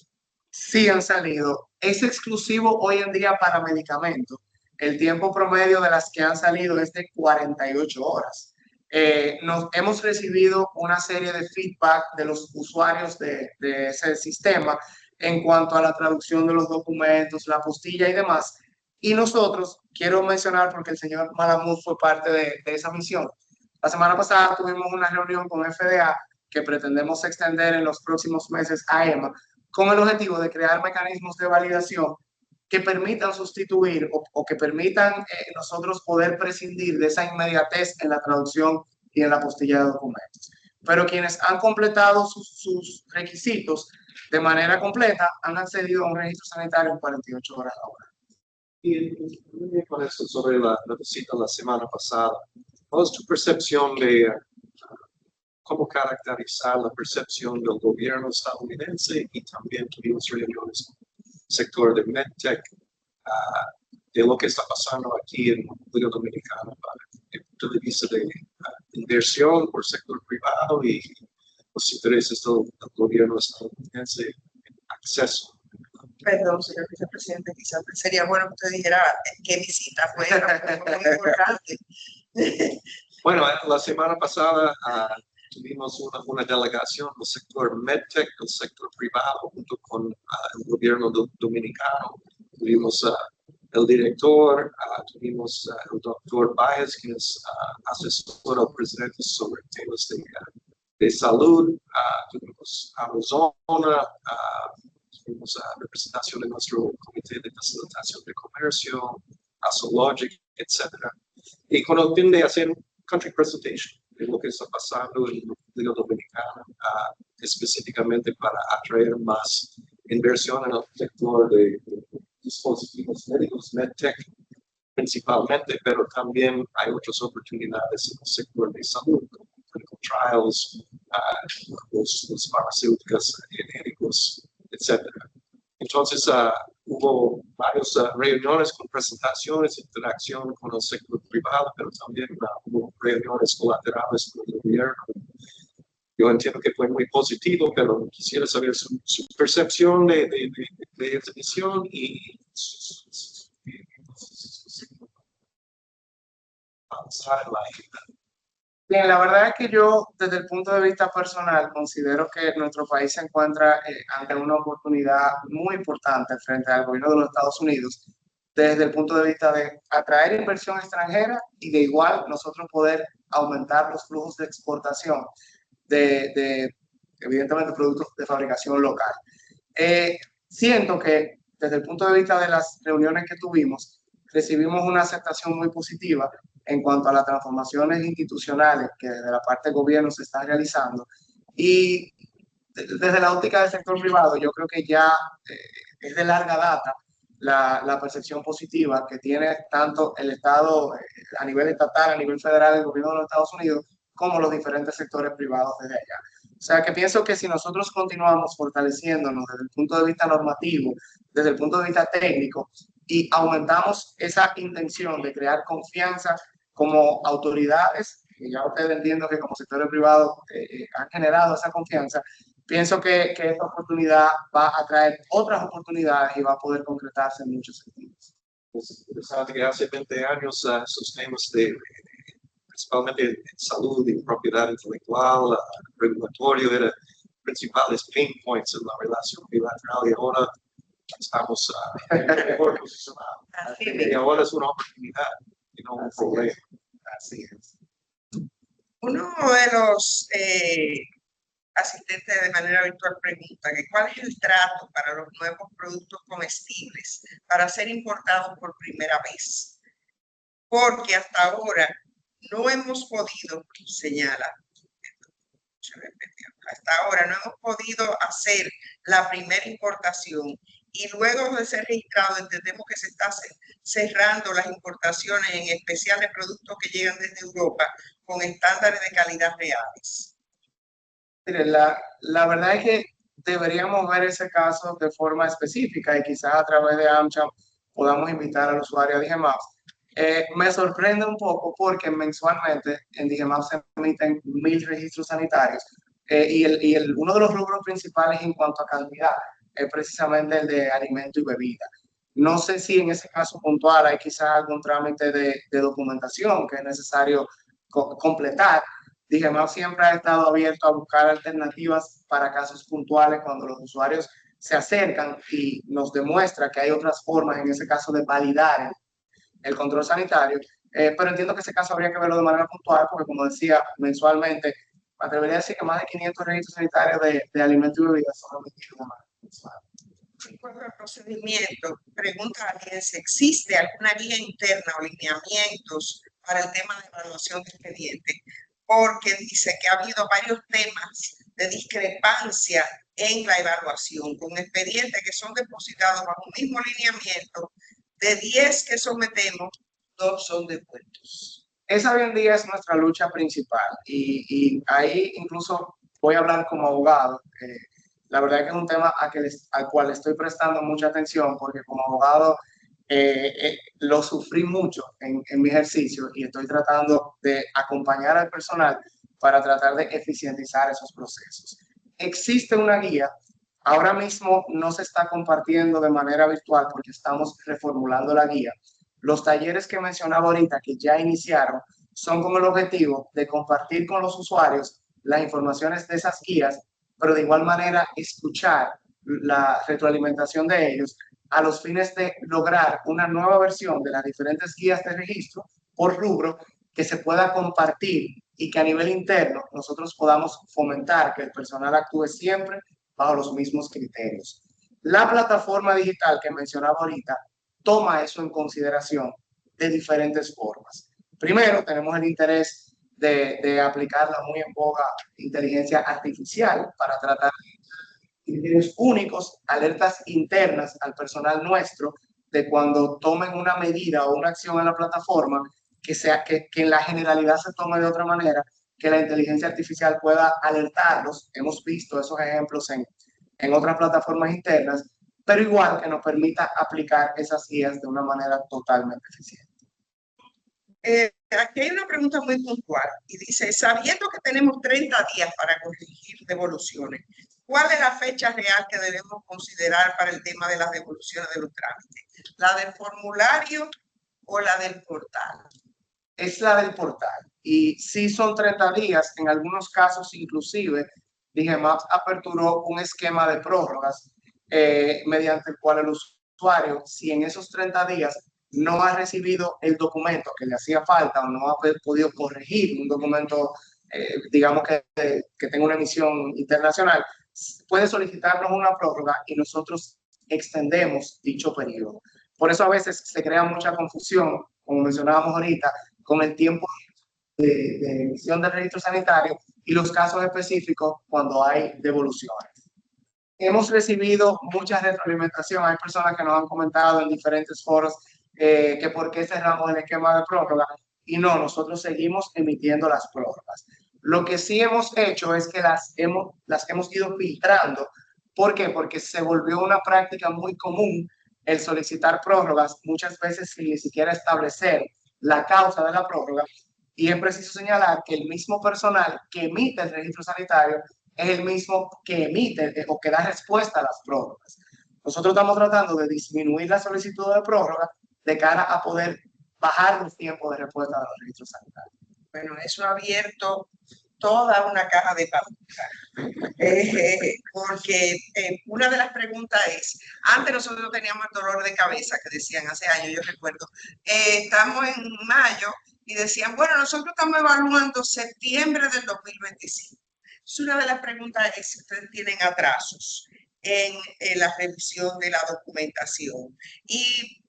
Sí han salido. Es exclusivo hoy en día para medicamentos. El tiempo promedio de las que han salido es de 48 horas. Hemos recibido una serie de feedback de los usuarios de ese sistema en cuanto a la traducción de los documentos, la apostilla y demás. Y nosotros, quiero mencionar, porque el señor Malamud fue parte de esa misión. La semana pasada tuvimos una reunión con FDA que pretendemos extender en los próximos meses a EMA, con el objetivo de crear mecanismos de validación que permitan sustituir o que permitan nosotros poder prescindir de esa inmediatez en la traducción y en la postilla de documentos. Pero quienes han completado sus requisitos de manera completa han accedido a un registro sanitario en 48 horas ahora. Y con esto sobre la visita la semana pasada, ¿cuál es tu percepción de cómo caracterizar la percepción del gobierno estadounidense? Y también tuvimos reuniones con el sector de MedTech, de lo que está pasando aquí en República Dominicana desde el punto de vista de inversión por sector privado y los intereses del gobierno estadounidense en acceso. Perdón, señor vicepresidente, quizás sería bueno que usted dijera qué visita fue, muy importante. Bueno, la semana pasada tuvimos una delegación del sector MedTech, del sector privado, junto con el gobierno dominicano. Tuvimos el director, tuvimos el doctor Baez, quien es asesor al presidente sobre temas de salud. Tuvimos Arizona, tuvimos representación de nuestro comité de facilitación de comercio, Asologic, etc. Y con el fin de hacer country presentation de lo que está pasando en República Dominicana, específicamente para atraer más inversión en el sector de dispositivos médicos, MedTech principalmente, pero también hay otras oportunidades en el sector de salud, como clinical trials, los farmacéuticos genéricos, etc. Entonces, hubo varias reuniones con presentaciones, interacción con el sector privado, pero también hubo reuniones colaterales con el gobierno. Yo entiendo que fue muy positivo, pero quisiera saber su percepción de esta misión y avanzar en la agenda. Bien, la verdad es que yo, desde el punto de vista personal, considero que nuestro país se encuentra ante una oportunidad muy importante frente al gobierno de los Estados Unidos, desde el punto de vista de atraer inversión extranjera y de igual nosotros poder aumentar los flujos de exportación de evidentemente, productos de fabricación local. Siento que desde el punto de vista de las reuniones que tuvimos, recibimos una aceptación muy positiva en cuanto a las transformaciones institucionales que desde la parte del gobierno se están realizando. Y desde la óptica del sector privado, yo creo que ya es de larga data la percepción positiva que tiene tanto el Estado a nivel estatal, a nivel federal, el gobierno de los Estados Unidos, como los diferentes sectores privados desde allá. O sea, que pienso que si nosotros continuamos fortaleciéndonos desde el punto de vista normativo, desde el punto de vista técnico, y aumentamos esa intención de crear confianza como autoridades, y ya ustedes entiendo que como sectores privados han generado esa confianza, pienso que esta oportunidad va a traer otras oportunidades y va a poder concretarse en muchos sentidos. Es interesante que hace 20 años esos temas principalmente en salud y propiedad intelectual, regulatorio, eran principales pain points en la relación bilateral y ahora estamos mejor posicionados. Y ahora es una oportunidad y no un problema. Así es. Uno de los asistentes de manera virtual pregunta que cuál es el trato para los nuevos productos comestibles para ser importados por primera vez. Porque hasta ahora no hemos podido, señala, hasta ahora no hemos podido hacer la primera importación y luego de ser registrado entendemos que se está cerrando las importaciones, en especial de productos que llegan desde Europa con estándares de calidad reales. Mire, la verdad es que deberíamos ver ese caso de forma específica y quizás a través de AmCham podamos invitar al usuario a Digemaps. Me sorprende un poco porque mensualmente en Digemaps se emiten 1000 registros sanitarios y uno de los rubros principales en cuanto a cantidad es precisamente el de alimento y bebida. No sé si en ese caso puntual hay quizás algún trámite de documentación que es necesario completar. Digemaps siempre ha estado abierto a buscar alternativas para casos puntuales cuando los usuarios se acercan y nos demuestra que hay otras formas, en ese caso, de validar el control sanitario, pero entiendo que ese caso habría que verlo de manera puntual porque, como decía, mensualmente, me atrevería a decir que más de 500 registros sanitarios de alimentos y bebidas son emitidos de manera. En cuanto al procedimiento, pregunta alguien si existe alguna guía interna o lineamientos para el tema de evaluación de expediente, porque dice que ha habido varios temas de discrepancia en la evaluación, con expedientes que son depositados bajo un mismo lineamiento, de 10 que sometemos, 2 son devueltos. Esa hoy en día es nuestra lucha principal y ahí incluso voy a hablar como abogado. La verdad que es un tema al cual estoy prestando mucha atención porque como abogado lo sufrí mucho en mi ejercicio y estoy tratando de acompañar al personal para tratar de eficientizar esos procesos. Existe una guía, ahora mismo no se está compartiendo de manera virtual porque estamos reformulando la guía. Los talleres que mencionaba ahorita, que ya iniciaron, son con el objetivo de compartir con los usuarios las informaciones de esas guías, pero de igual manera escuchar la retroalimentación de ellos a los fines de lograr una nueva versión de las diferentes guías de registro por rubro que se pueda compartir y que a nivel interno nosotros podamos fomentar que el personal actúe siempre bajo los mismos criterios. La plataforma digital que mencionaba ahorita toma eso en consideración de diferentes formas. Primero, tenemos el interés de aplicar la muy en boga inteligencia artificial para tratar de criterios únicos, alertas internas al personal nuestro de cuando tomen una medida o una acción en la plataforma que en la generalidad se tome de otra manera, que la inteligencia artificial pueda alertarlos. Hemos visto esos ejemplos en otras plataformas internas, pero igual que nos permita aplicar esas guías de una manera totalmente eficiente. Aquí hay una pregunta muy puntual y dice, sabiendo que tenemos 30 días para corregir devoluciones, ¿cuál es la fecha real que debemos considerar para el tema de las devoluciones de los trámites? ¿La del formulario o la del portal? Es la del portal. Y sí son 30 días, en algunos casos inclusive, DGMAPS aperturó un esquema de prórrogas mediante el cual el usuario, si en esos 30 días no ha recibido el documento que le hacía falta o no ha podido corregir un documento, digamos que tenga una emisión internacional, puede solicitarnos una prórroga y nosotros extendemos dicho periodo. Por eso a veces se crea mucha confusión, como mencionábamos ahorita, con el tiempo de emisión del registro sanitario y los casos específicos cuando hay devoluciones. Hemos recibido mucha retroalimentación. Hay personas que nos han comentado en diferentes foros que por qué cerramos el esquema de prórroga y no, nosotros seguimos emitiendo las prórrogas. Lo que sí hemos hecho es que las hemos ido filtrando. ¿Por qué? Porque se volvió una práctica muy común el solicitar prórrogas, muchas veces sin ni siquiera establecer la causa de la prórroga, y es preciso señalar que el mismo personal que emite el registro sanitario es el mismo que emite o que da respuesta a las prórrogas. Nosotros estamos tratando de disminuir la solicitud de prórroga de cara a poder bajar los tiempos de respuesta de los registros sanitarios. Bueno, eso ha abierto toda una caja de Pandora. Porque una de las preguntas es, antes nosotros teníamos el dolor de cabeza que decían hace años, yo recuerdo, estamos en mayo y decían, bueno, nosotros estamos evaluando septiembre del 2025. Es una de las preguntas es si ustedes tienen atrasos en la revisión de la documentación y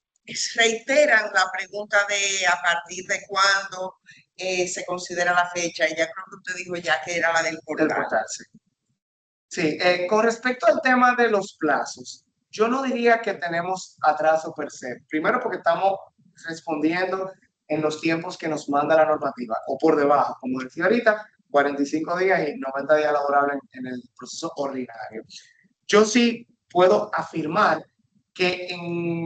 reiteran la pregunta de a partir de cuándo se considera la fecha, y ya creo que usted dijo ya que era la del portal. Sí, con respecto al tema de los plazos, yo no diría que tenemos atraso per se. Primero porque estamos respondiendo en los tiempos que nos manda la normativa, o por debajo, como decía ahorita, 45 días y 90 días laborables en el proceso ordinario. Yo sí puedo afirmar que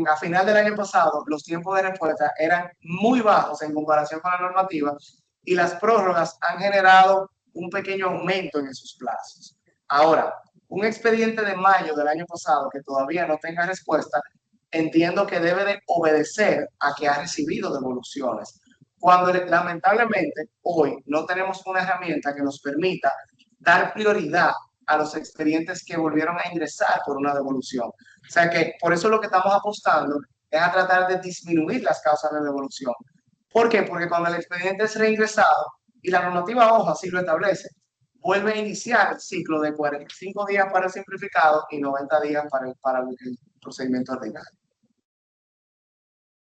a final del año pasado los tiempos de respuesta eran muy bajos en comparación con la normativa y las prórrogas han generado un pequeño aumento en esos plazos. Ahora, un expediente de mayo del año pasado que todavía no tenga respuesta, entiendo que debe de obedecer a que ha recibido devoluciones. Cuando lamentablemente hoy no tenemos una herramienta que nos permita dar prioridad a los expedientes que volvieron a ingresar por una devolución. O sea que por eso lo que estamos apostando es a tratar de disminuir las causas de devolución. ¿Por qué? Porque cuando el expediente es reingresado, y la normativa hoja así lo establece, vuelve a iniciar el ciclo de 45 días para el simplificado y 90 días para el procedimiento ordinario.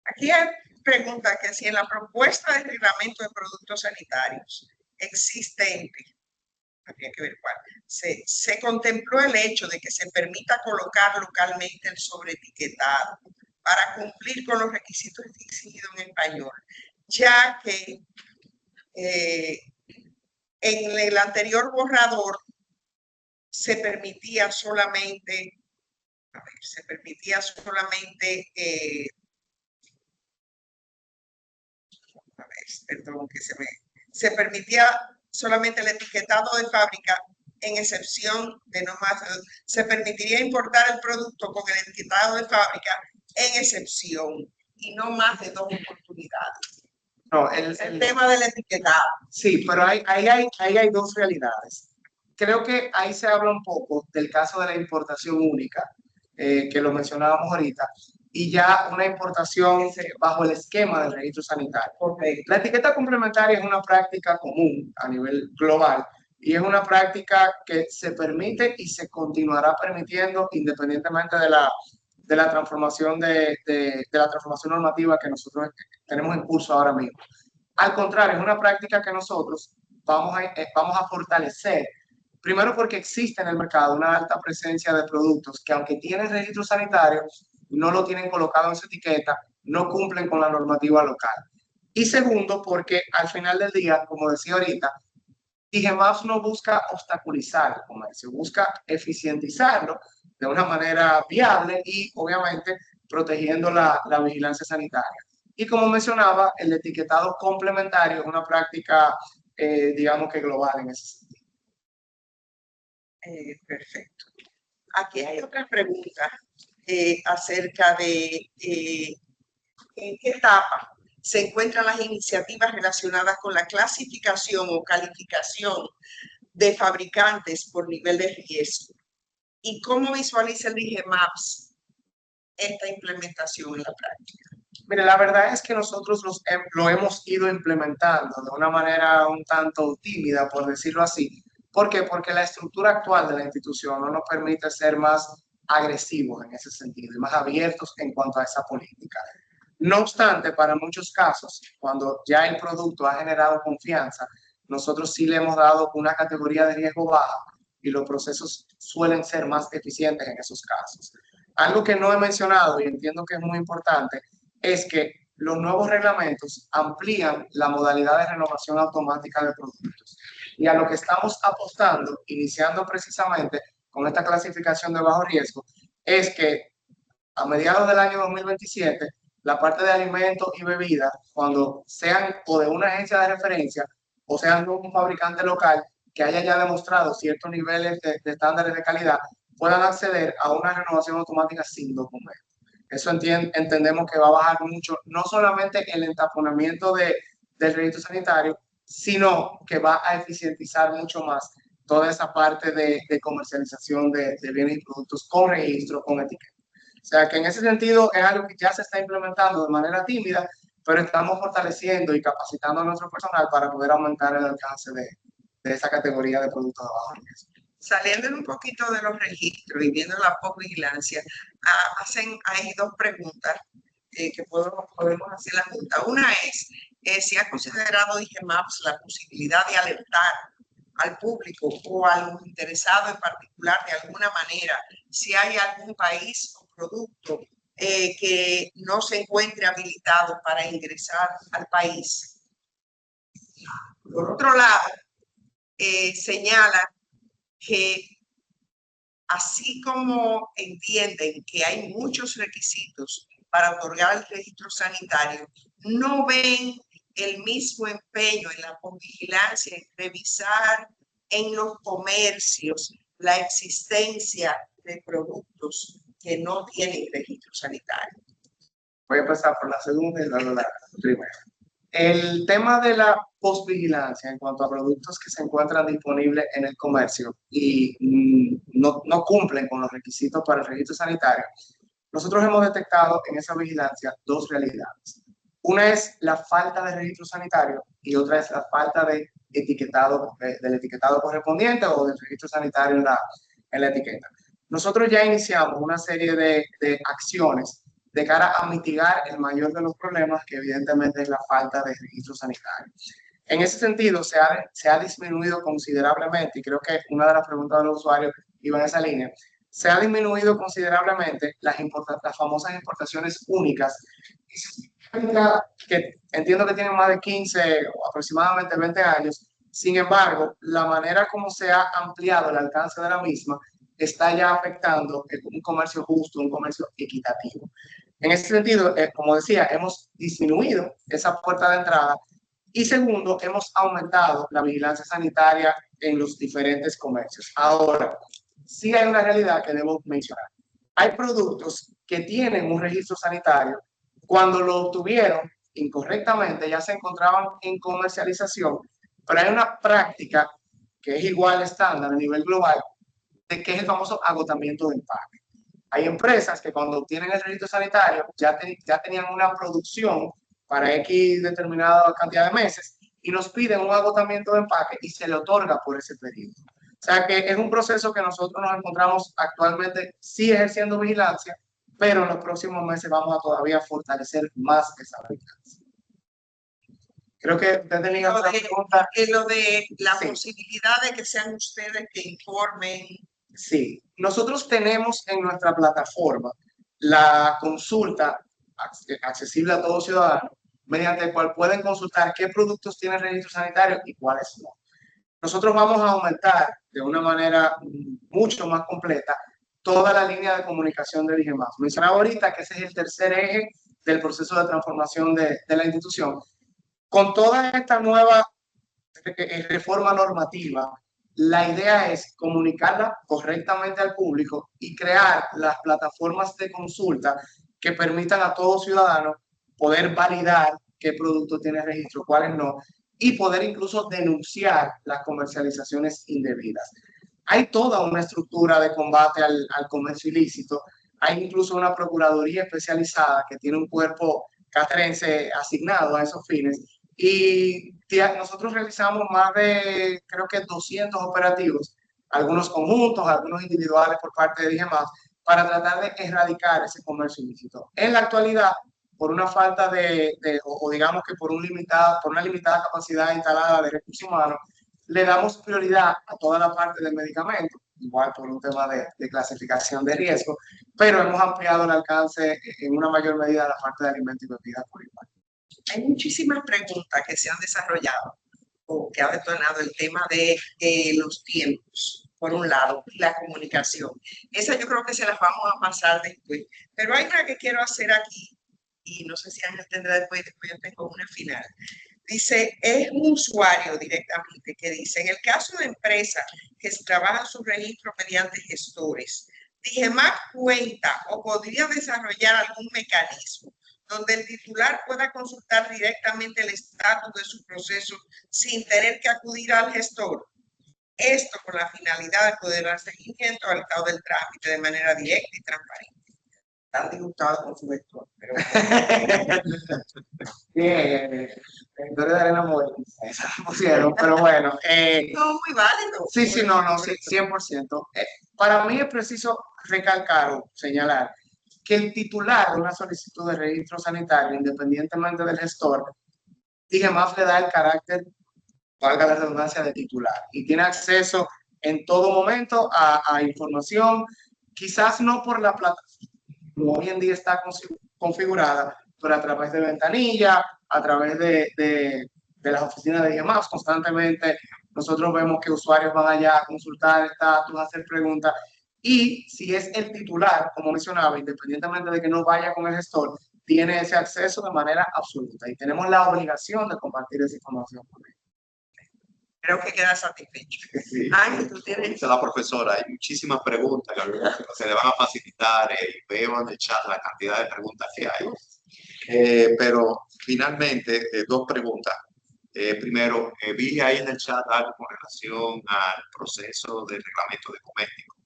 Aquí hay pregunta que si en la propuesta de reglamento de productos sanitarios existente, habría que ver cuál, se contempló el hecho de que se permita colocar localmente el sobreetiquetado para cumplir con los requisitos exigidos en español, ya que en el anterior borrador se permitía solamente, se permitía solamente el etiquetado de fábrica en excepción de no más, se permitiría importar el producto con el etiquetado de fábrica en excepción y no más de 2 oportunidades. No, el tema del etiquetado. Sí, pero ahí hay 2 realidades. Creo que ahí se habla un poco del caso de la importación única, que lo mencionábamos ahorita, y ya una importación bajo el esquema del registro sanitario. Okay. La etiqueta complementaria es una práctica común a nivel global y es una práctica que se permite y se continuará permitiendo independientemente de la transformación de la transformación normativa que nosotros tenemos en curso ahora mismo. Al contrario, es una práctica que nosotros vamos a fortalecer. Primero porque existe en el mercado una alta presencia de productos que aunque tienen registro sanitario, no lo tienen colocado en su etiqueta, no cumplen con la normativa local. Y segundo, porque al final del día, como decía ahorita, DIGEMAPS no busca obstaculizar el comercio, busca eficientizarlo de una manera viable y obviamente protegiendo la vigilancia sanitaria. Y como mencionaba, el etiquetado complementario es una práctica, digamos que global en ese sentido. Perfecto. Aquí hay otra pregunta acerca de en qué etapa se encuentran las iniciativas relacionadas con la clasificación o calificación de fabricantes por nivel de riesgo y cómo visualiza el DIGEMAPS esta implementación en la práctica. Mire, la verdad es que nosotros lo hemos ido implementando de una manera un tanto tímida, por decirlo así. ¿Por qué? Porque la estructura actual de la institución no nos permite ser más agresivos en ese sentido y más abiertos en cuanto a esa política. No obstante, para muchos casos, cuando ya el producto ha generado confianza, nosotros sí le hemos dado una categoría de riesgo baja y los procesos suelen ser más eficientes en esos casos. Algo que no he mencionado y entiendo que es muy importante es que los nuevos reglamentos amplían la modalidad de renovación automática de productos. Y a lo que estamos apostando, iniciando precisamente con esta clasificación de bajo riesgo, es que a mediados del año 2027, la parte de alimentos y bebidas, cuando sean o de una agencia de referencia o sean de un fabricante local que haya ya demostrado ciertos niveles de estándares de calidad, puedan acceder a una renovación automática sin documento. Eso entendemos que va a bajar mucho, no solamente el entaponamiento del registro sanitario, sino que va a eficientizar mucho más toda esa parte de comercialización de bienes y productos con registro, con etiqueta. O sea que en ese sentido es algo que ya se está implementando de manera tímida, pero estamos fortaleciendo y capacitando a nuestro personal para poder aumentar el alcance de esa categoría de productos de bajo riesgo. Saliendo un poquito de los registros y viendo la posvigilancia, hay 2 preguntas que podemos hacer la junta. Una es si ha considerado DIGEMAPS la posibilidad de alertar al público o a los interesados en particular de alguna manera si hay algún país o producto que no se encuentre habilitado para ingresar al país. Por otro lado, señala que así como entienden que hay muchos requisitos para otorgar el registro sanitario, no ven el mismo empeño en la posvigilancia, en revisar en los comercios la existencia de productos que no tienen registro sanitario. Voy a empezar por la segunda y luego la primera. El tema de la posvigilancia en cuanto a productos que se encuentran disponibles en el comercio y no cumplen con los requisitos para el registro sanitario, nosotros hemos detectado en esa vigilancia 2 realidades. Una es la falta de registro sanitario y otra es la falta de etiquetado, del etiquetado correspondiente o del registro sanitario en la etiqueta. Nosotros ya iniciamos una serie de acciones de cara a mitigar el mayor de los problemas, que evidentemente es la falta de registro sanitario. En ese sentido, se ha disminuido considerablemente, y creo que una de las preguntas de los usuarios iba en esa línea, se ha disminuido considerablemente las famosas importaciones únicas, que entiendo que tienen más de 15 o aproximadamente 20 años. Sin embargo, la manera como se ha ampliado el alcance de la misma está ya afectando un comercio justo, un comercio equitativo. En ese sentido, como decía, hemos disminuido esa puerta de entrada y segundo, hemos aumentado la vigilancia sanitaria en los diferentes comercios. Ahora, sí hay una realidad que debo mencionar. Hay productos que tienen un registro sanitario, cuando lo obtuvieron incorrectamente ya se encontraban en comercialización, pero hay una práctica que es igual estándar a nivel global, de que es el famoso agotamiento de empaque. Hay empresas que cuando obtienen el registro sanitario ya tenían una producción para X determinada cantidad de meses y nos piden un agotamiento de empaque y se le otorga por ese periodo. O sea que es un proceso que nosotros nos encontramos actualmente sí ejerciendo vigilancia, pero en los próximos meses vamos a todavía fortalecer más esa vigilancia. Creo que usted tenía otra pregunta. Lo de la Sí. posibilidad de que sean ustedes que informen. Sí, nosotros tenemos en nuestra plataforma la consulta accesible a todo ciudadano, mediante el cual pueden consultar qué productos tienen registro sanitario y cuáles no. Nosotros vamos a aumentar de una manera mucho más completa toda la línea de comunicación de DIGEMAS. Mencionaba ahorita que ese es el tercer eje del proceso de transformación de la institución. Con toda esta nueva reforma normativa, la idea es comunicarla correctamente al público y crear las plataformas de consulta que permitan a todo ciudadano poder validar qué producto tiene registro, cuáles no, y poder incluso denunciar las comercializaciones indebidas. Hay toda una estructura de combate al comercio ilícito. Hay incluso una procuraduría especializada que tiene un cuerpo castrense asignado a esos fines. Y nosotros realizamos más de, creo que 200 operativos, algunos conjuntos, algunos individuales por parte de DIGEMAS, para tratar de erradicar ese comercio ilícito. En la actualidad, por una falta o digamos que por una limitada capacidad instalada de recursos humanos, le damos prioridad a toda la parte del medicamento, igual por un tema de clasificación de riesgo, pero hemos ampliado el alcance en una mayor medida a la parte de alimentos y bebidas por igual. Hay muchísimas preguntas que se han desarrollado o que ha detonado el tema de los tiempos, por un lado, y la comunicación. Esa yo creo que se las vamos a pasar después. Pero hay una que quiero hacer aquí, y no sé si Ángel tendrá después yo tengo una final. Dice, es un usuario directamente que dice, en el caso de empresas que trabajan su registro mediante gestores, DIGEMAS cuenta o podría desarrollar algún mecanismo donde el titular pueda consultar directamente el estatus de su proceso sin tener que acudir al gestor. Esto con la finalidad de poder dar seguimiento al estado del trámite de manera directa y transparente. Están disgustados con su gestor. Pero... Bien, Victoria de Arena Movediza, esa la pusieron, pero bueno. No, muy válido. Sí, no, 100%. Para mí es preciso recalcar o señalar que el titular de una solicitud de registro sanitario, independientemente del gestor, DIGEMAS le da el carácter, valga la redundancia, de titular y tiene acceso en todo momento a información, quizás no por la plataforma, como hoy en día está configurada, pero a través de ventanilla, a través de las oficinas de DIGEMAS. Constantemente nosotros vemos que usuarios van allá a consultar estatus, a hacer preguntas. Y si es el titular, como mencionaba, independientemente de que no vaya con el gestor, tiene ese acceso de manera absoluta y tenemos la obligación de compartir esa información con él. Creo que queda satisfecho. Sí. Ángel, tú tienes... Dice la profesora, hay muchísimas preguntas que se le van a facilitar. Veo en el chat la cantidad de preguntas que hay. Pero finalmente, dos preguntas. Primero, vi ahí en el chat algo con relación al proceso del reglamento de doméstico.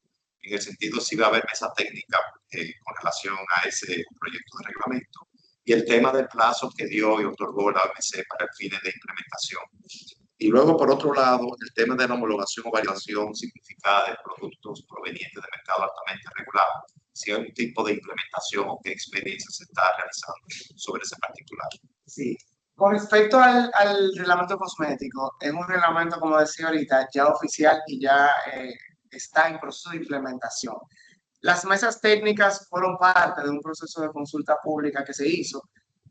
En el sentido, si va a haber mesa técnica con relación a ese proyecto de reglamento. Y el tema del plazo que dio y otorgó la OMC para el fin de implementación. Y luego, por otro lado, el tema de la homologación o validación simplificada de productos provenientes de mercado altamente regulado. Si hay un tipo de implementación o qué experiencia se está realizando sobre ese particular. Sí. Con respecto al reglamento cosmético, es un reglamento, como decía ahorita, ya oficial y ya está en proceso de implementación. Las mesas técnicas fueron parte de un proceso de consulta pública que se hizo.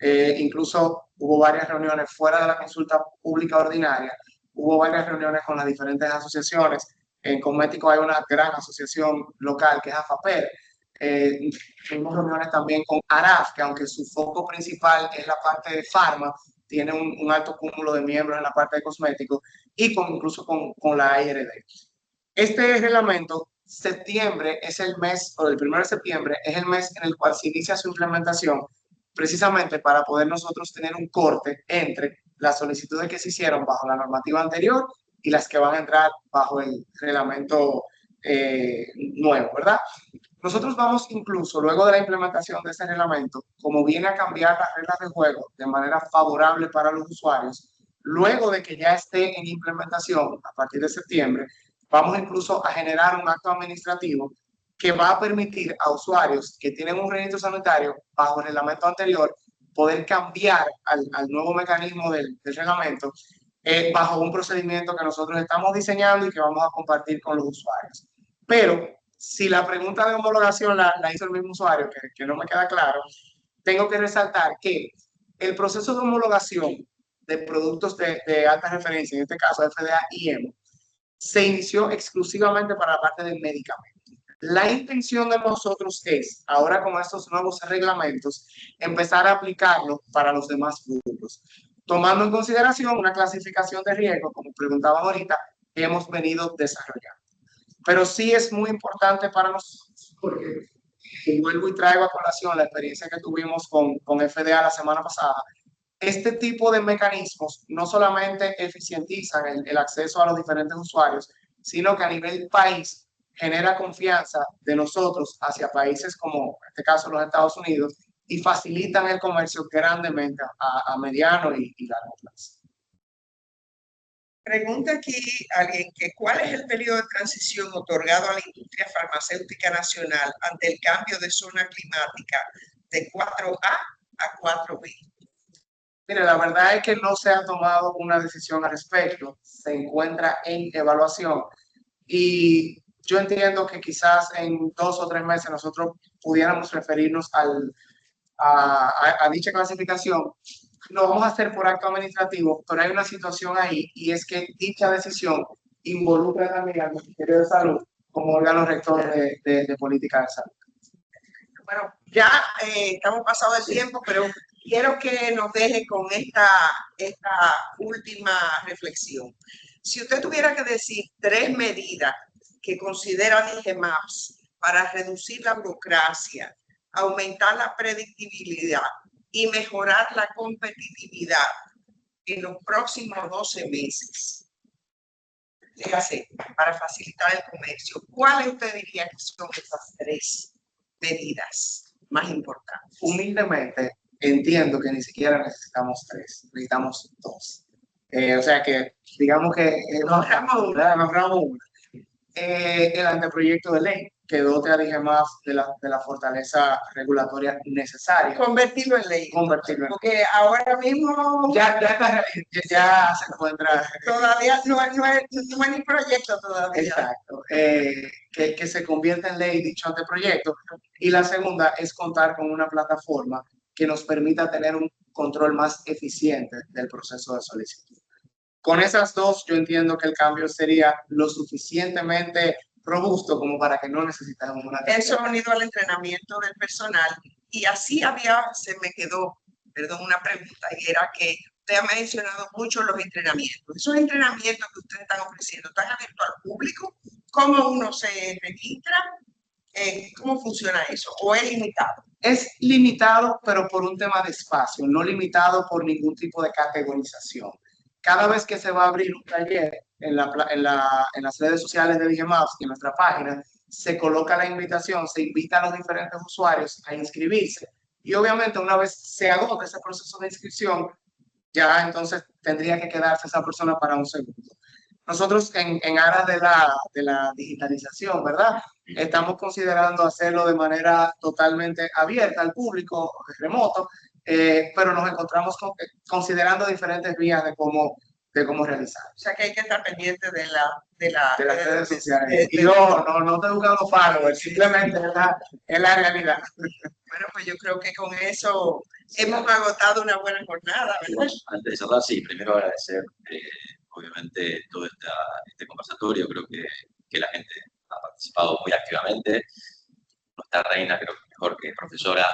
Incluso hubo varias reuniones fuera de la consulta pública ordinaria. Hubo varias reuniones con las diferentes asociaciones. En Cosmético hay una gran asociación local que es AFAPER. Tuvimos reuniones también con ARAF, que aunque su foco principal es la parte de farma, tiene un alto cúmulo de miembros en la parte de cosméticos, y incluso con la ARD. Este reglamento, septiembre es el mes, o el 1 de septiembre es el mes en el cual se inicia su implementación, precisamente para poder nosotros tener un corte entre las solicitudes que se hicieron bajo la normativa anterior y las que van a entrar bajo el reglamento nuevo, ¿verdad? Nosotros vamos incluso, luego de la implementación de ese reglamento, como viene a cambiar las reglas de juego de manera favorable para los usuarios, luego de que ya esté en implementación a partir de septiembre, vamos incluso a generar un acto administrativo que va a permitir a usuarios que tienen un registro sanitario bajo el reglamento anterior poder cambiar al nuevo mecanismo del reglamento bajo un procedimiento que nosotros estamos diseñando y que vamos a compartir con los usuarios. Pero si la pregunta de homologación la hizo el mismo usuario, que no me queda claro, tengo que resaltar que el proceso de homologación de productos de alta referencia, en este caso FDA y EMO, se inició exclusivamente para la parte del medicamento. La intención de nosotros es, ahora con estos nuevos reglamentos, empezar a aplicarlo para los demás rubros, tomando en consideración una clasificación de riesgo, como preguntaban ahorita, que hemos venido desarrollando. Pero sí es muy importante para nosotros, porque vuelvo y traigo a colación la experiencia que tuvimos con FDA la semana pasada. Este tipo de mecanismos no solamente eficientizan el acceso a los diferentes usuarios, sino que a nivel país genera confianza de nosotros hacia países como, en este caso, los Estados Unidos, y facilitan el comercio grandemente a mediano y largo plazo. Pregunta aquí alguien que ¿cuál es el periodo de transición otorgado a la industria farmacéutica nacional ante el cambio de zona climática de 4A a 4B? Mire, la verdad es que no se ha tomado una decisión al respecto, se encuentra en evaluación, y yo entiendo que quizás en 2 o 3 meses nosotros pudiéramos referirnos a dicha clasificación. Lo vamos a hacer por acto administrativo, pero hay una situación ahí, y es que dicha decisión involucra también al Ministerio de Salud como órgano rector de política de salud. Bueno, ya estamos pasado el tiempo, pero quiero que nos deje con esta última reflexión. Si usted tuviera que decir 3 medidas que considera DGMAPS para reducir la burocracia, aumentar la predictibilidad y mejorar la competitividad en los próximos 12 meses, dígase, para facilitar el comercio, ¿cuáles usted diría que son esas 3 medidas más importantes? Humildemente, entiendo que ni siquiera necesitamos 3, necesitamos 2. O sea que, digamos que nos ahorramos una. El anteproyecto de ley que dote a DGMAPS de la fortaleza regulatoria necesaria. Convertirlo en ley. Convertirlo en ley. Porque ahora mismo ya se encuentra. Todavía no hay ni proyecto todavía. Exacto. Que se convierta en ley dicho anteproyecto. Y la segunda es contar con una plataforma que nos permita tener un control más eficiente del proceso de solicitud. Con esas 2, yo entiendo que el cambio sería lo suficientemente robusto como para que no necesitemos una tercera. Eso unido al entrenamiento del personal, y así se me quedó, una pregunta, y era que usted ha mencionado mucho los entrenamientos. Esos entrenamientos que ustedes están ofreciendo, ¿están abiertos al público? ¿Cómo uno se registra? ¿Cómo funciona eso? ¿O es limitado? Es limitado, pero por un tema de espacio, no limitado por ningún tipo de categorización. Cada vez que se va a abrir un taller en las redes sociales de DGMAPS y en nuestra página, se coloca la invitación, se invita a los diferentes usuarios a inscribirse. Y obviamente una vez se agote ese proceso de inscripción, ya entonces tendría que quedarse esa persona para un segundo. Nosotros en aras de la digitalización, ¿verdad? Estamos considerando hacerlo de manera totalmente abierta al público, remoto, pero nos encontramos considerando diferentes vías de cómo realizar. O sea que hay que estar pendiente de De las redes sociales. Y no estoy buscando followers, simplemente es la realidad. Bueno, pues yo creo que con eso hemos agotado una buena jornada, ¿verdad? Antes de cerrar, sí, primero agradecer, obviamente, todo este conversatorio. Creo que la gente ha participado muy activamente. Nuestra reina, creo que mejor que profesora,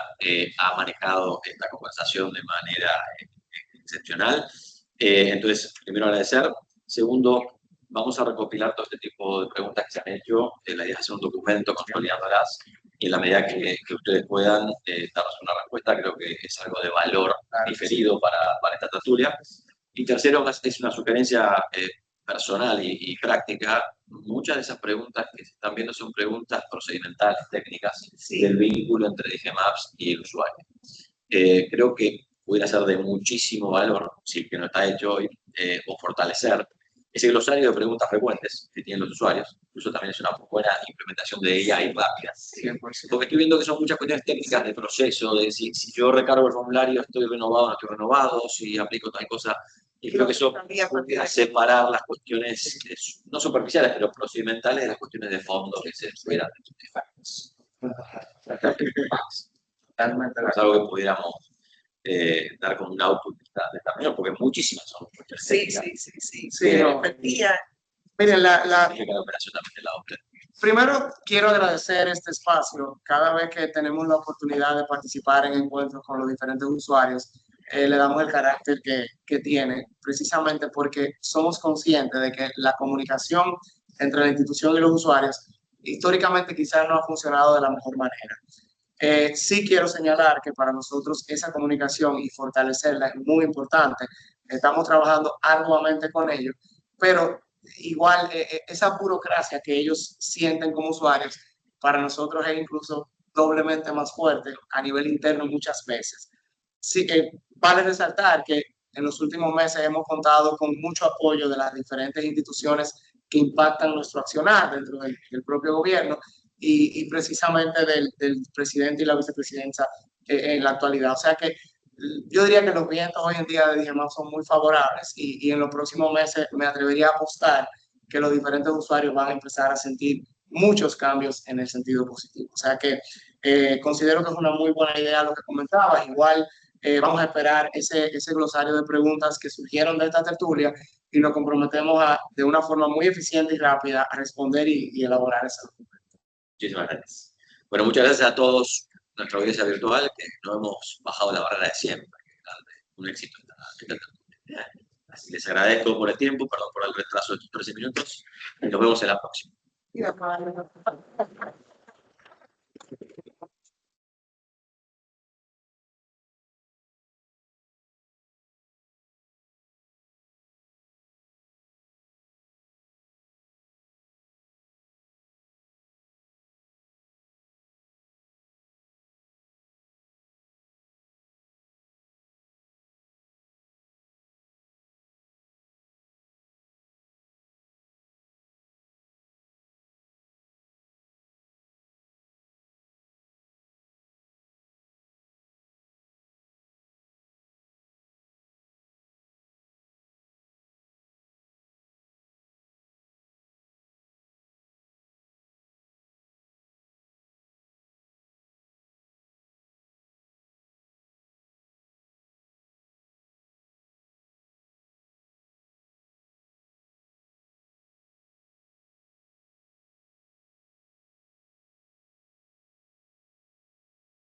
ha manejado esta conversación de manera excepcional. Entonces, primero agradecer. Segundo, vamos a recopilar todo este tipo de preguntas que se han hecho. La idea es hacer un documento consolidándolas y en la medida que ustedes puedan darnos una respuesta, creo que es algo de valor diferido para esta tertulia. Y tercero, es una sugerencia personal y práctica. Muchas de esas preguntas que se están viendo son preguntas procedimentales, técnicas, del vínculo entre DGMAPS y el usuario. Creo que pudiera ser de muchísimo valor, si es que no está hecho hoy, o fortalecer ese glosario de preguntas frecuentes que tienen los usuarios. Incluso también es una buena implementación de AI rápida. 100%. Porque estoy viendo que son muchas cuestiones técnicas de proceso, de si yo recargo el formulario, estoy renovado o no estoy renovado, si aplico tal cosa. Y creo que eso puede separar las cuestiones, no superficiales, pero procedimentales, de las cuestiones de fondo que se esperan. Es algo que pudiéramos dar como un output de esta reunión, porque muchísimas son cuestiones técnicas. Sí, no. Miren, primero quiero agradecer este espacio. Cada vez que tenemos la oportunidad de participar en encuentros con los diferentes usuarios, le damos el carácter que tiene, precisamente porque somos conscientes de que la comunicación entre la institución y los usuarios históricamente quizás no ha funcionado de la mejor manera. Sí quiero señalar que para nosotros esa comunicación y fortalecerla es muy importante. Estamos trabajando arduamente con ello, pero igual esa burocracia que ellos sienten como usuarios, para nosotros es incluso doblemente más fuerte a nivel interno muchas veces. Sí, vale resaltar que en los últimos meses hemos contado con mucho apoyo de las diferentes instituciones que impactan nuestro accionar dentro del propio gobierno y precisamente del presidente y la vicepresidencia en la actualidad. O sea que yo diría que los vientos hoy en día de DGMAPS son muy favorables y en los próximos meses me atrevería a apostar que los diferentes usuarios van a empezar a sentir muchos cambios en el sentido positivo. O sea que considero que es una muy buena idea lo que comentabas. Igual vamos a esperar ese glosario de preguntas que surgieron de esta tertulia y nos comprometemos de una forma muy eficiente y rápida a responder y elaborar ese documento. Muchísimas gracias. Bueno, muchas gracias a todos, nuestra audiencia virtual, que no hemos bajado la barrera de siempre. Un éxito esta tertulia. Así les agradezco por el tiempo, perdón por el retraso de estos 13 minutos, y nos vemos en la próxima.